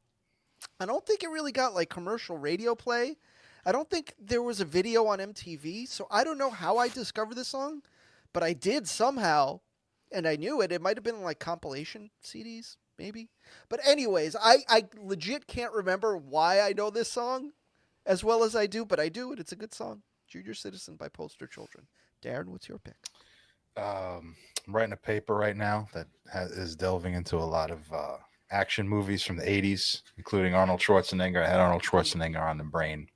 I don't think it really got like commercial radio play. I don't think there was a video on MTV. So I don't know how I discovered this song. But I did somehow. And I knew it. It might have been like compilation CDs, maybe. But anyways, I legit can't remember why I know this song as well as I do, but I do, and it's a good song. Junior Citizen by Poster Children. Darren, what's your pick? I'm writing a paper right now that is delving into a lot of action movies from the 80s, including Arnold Schwarzenegger. I had Arnold Schwarzenegger on the brain.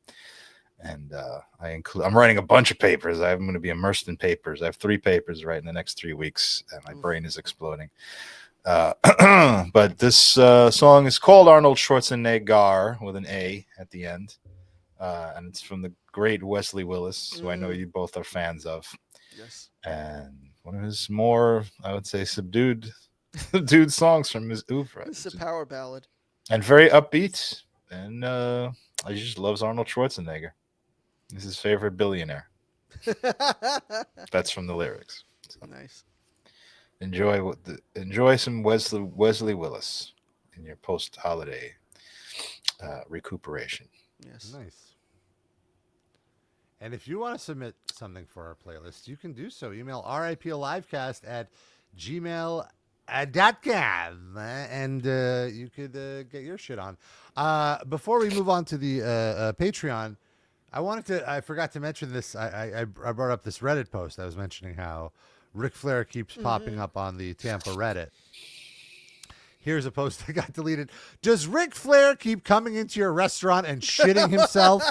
And I'm writing a bunch of papers. I'm going to be immersed in papers. I have 3 papers right in the next 3 weeks, and my brain is exploding. But this song is called Arnold Schwarzenegger with an A at the end. And it's from the great Wesley Willis, who I know you both are fans of. Yes. And one of his more, I would say, subdued songs from his oeuvre. It's a power ballad. And very upbeat. And he just loves Arnold Schwarzenegger. He's his favorite billionaire. That's from the lyrics. So nice. Enjoy some Wesley Willis in your post-holiday recuperation. Yes. Nice. And if you want to submit something for our playlist, you can do so. Email riplivecast@gmail.com and you could get your shit on. Before we move on to the Patreon, I forgot to mention this. I brought up this Reddit post. I was mentioning how Ric Flair keeps popping up on the Tampa Reddit. Here's a post that got deleted. Does Ric Flair keep coming into your restaurant and shitting himself?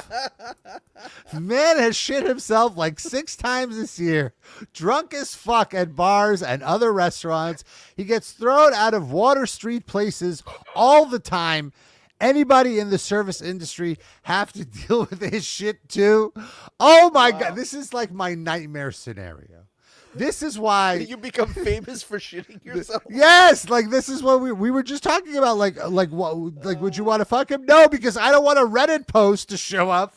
Man has shit himself like 6 times this year. Drunk as fuck at bars and other restaurants. He gets thrown out of Water Street places all the time. anybody in the service industry have to deal with this shit too? Oh my God. This is like my nightmare scenario. This is why you become famous for shitting yourself. Yes, like this is what we were just talking about. Like what? Like, would you want to fuck him? No, because I don't want a Reddit post to show up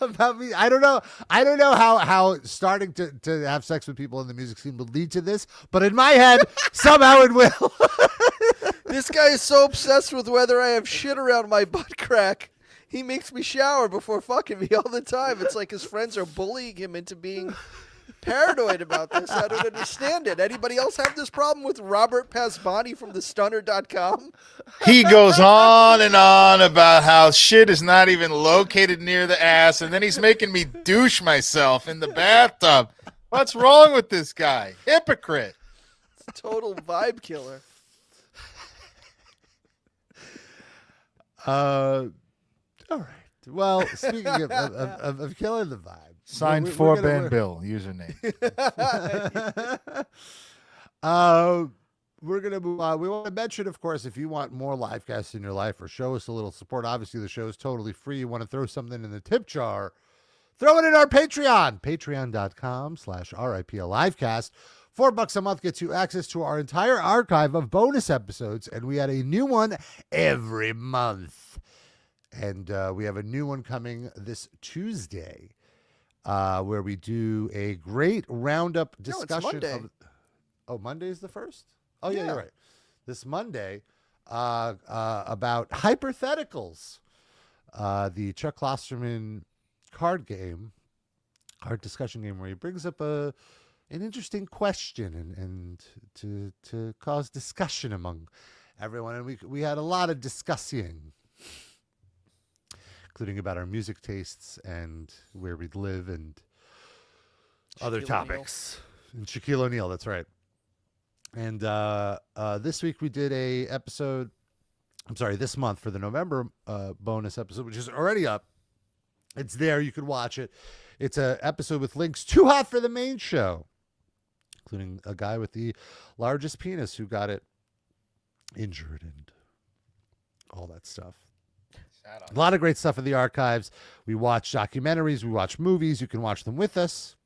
about me. I don't know how starting to have sex with people in the music scene will lead to this, but in my head, somehow it will. This guy is so obsessed with whether I have shit around my butt crack. He makes me shower before fucking me all the time. It's like his friends are bullying him into being paranoid about this. I don't understand it. Anybody else have this problem with Robert Pasbani from thestunner.com? He goes on and on about how shit is not even located near the ass, and then he's making me douche myself in the bathtub. What's wrong with this guy? Hypocrite. It's a total vibe killer. All right. Well, speaking of killing the vibe. Signed for Ben Bill, username. We're going to move on. We want to mention, of course, if you want more live casts in your life or show us a little support, obviously the show is totally free. You want to throw something in the tip jar, throw it in our Patreon, patreon.com/RIPLivecast. $4 a month gets you access to our entire archive of bonus episodes, and we had a new one every month. And we have a new one coming this Tuesday. Where we do a great roundup discussion. Monday is the first? Oh, yeah, you're right. This Monday about hypotheticals. The Chuck Klosterman card discussion game where he brings up an interesting question and to cause discussion among everyone. And we had a lot of discussing, including about our music tastes and where we'd live and other topics. And Shaquille O'Neal, that's right. And this week we did this month for the November bonus episode, which is already up. It's there. You can watch it. It's an episode with links too hot for the main show, including a guy with the largest penis who got it injured and all that stuff. A lot of great stuff in the archives. We watch documentaries. We watch movies. You can watch them with us.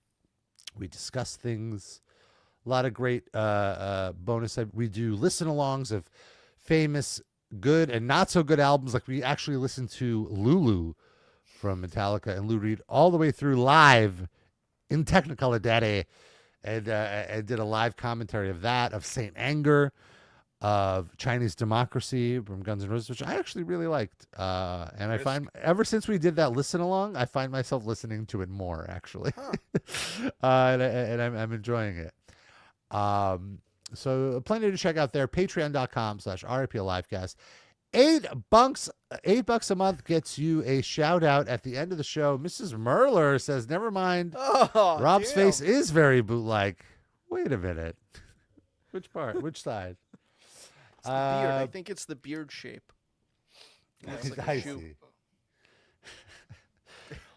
We discuss things. A lot of great bonus. We do listen-alongs of famous, good, and not so good albums. Like we actually listened to Lulu from Metallica and Lou Reed all the way through live in Technicolor Daddy, and did a live commentary of that, of Saint Anger, of Chinese Democracy from Guns N' Roses, which I actually really liked. And I find ever since we did that listen along, I find myself listening to it more, actually. And I'm enjoying it. So plenty to check out there. Patreon.com/RIPLivecast. $8 a month gets you a shout out at the end of the show. Mrs. Merler says, never mind. Rob's face is very boot-like. Wait a minute. Which part? Which side? It's the beard. I think it's the beard shape. Like I see.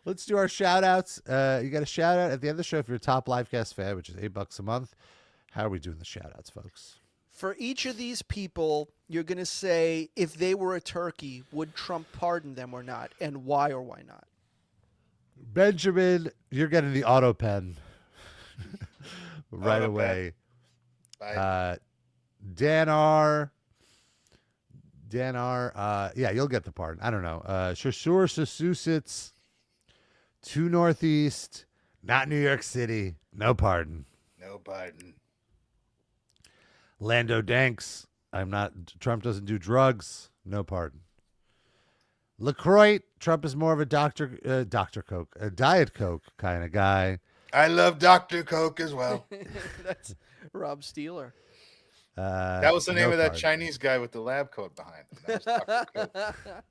Let's do our shout outs. You got a shout out at the end of the show if you're a top Livecast fan, which is $8 a month. How are we doing the shout outs, folks? For each of these people, you're going to say if they were a turkey, would Trump pardon them or not, and why or why not? Benjamin, you're getting the auto pen right away. Dan R. Yeah, you'll get the pardon. I don't know. Shashur Sasusits, 2 Northeast, not New York City. No pardon. No pardon. Lando Danks, Trump doesn't do drugs. No pardon. LaCroix, Trump is more of a Dr. Coke, a Diet Coke kind of guy. I love Dr. Coke as well. That's Rob Steeler. That was the name of that Chinese guy with the lab coat behind him. That was Dr.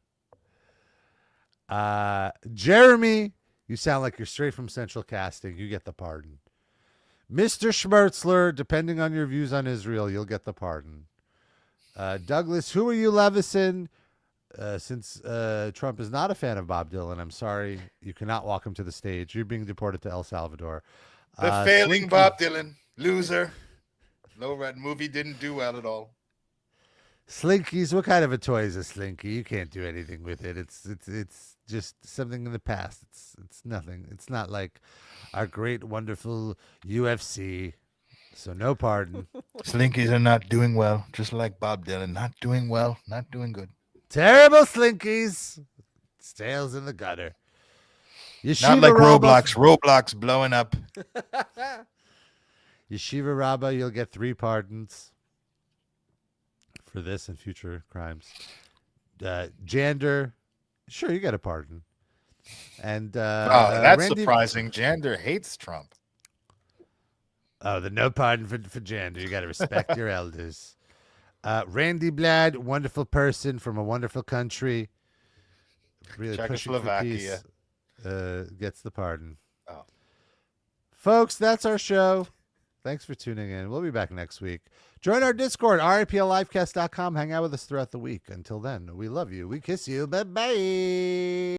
Coke. Jeremy, you sound like you're straight from Central Casting. You get the pardon. Mr. Schmertzler, depending on your views on Israel, you'll get the pardon. Douglas, who are you, Levison? Since Trump is not a fan of Bob Dylan, I'm sorry, you cannot walk him to the stage. You're being deported to El Salvador. The failing Slinky. Bob Dylan, loser. No, that movie didn't do well at all. Slinkies, what kind of a toy is a Slinky? You can't do anything with it. It's just something in the past. It's nothing. It's not like our great, wonderful UFC. So no pardon. Slinkies are not doing well, just like Bob Dylan. Not doing well, not doing good. Terrible Slinkies. Tails in the gutter. Yeshiva Not like Rabba. Roblox blowing up. Yeshiva Rabba, you'll get 3 pardons for this and future crimes. Jander, sure, you get a pardon. And that's Randy, surprising. Jander hates Trump. Oh, the no pardon for Jander. You got to respect your elders. Randy Blad, wonderful person from a wonderful country. Really pushing for peace. Gets the pardon. Oh. Folks, that's our show. Thanks for tuning in. We'll be back next week. Join our Discord, riplivecast.com. Hang out with us throughout the week. Until then, we love you. We kiss you. Bye-bye.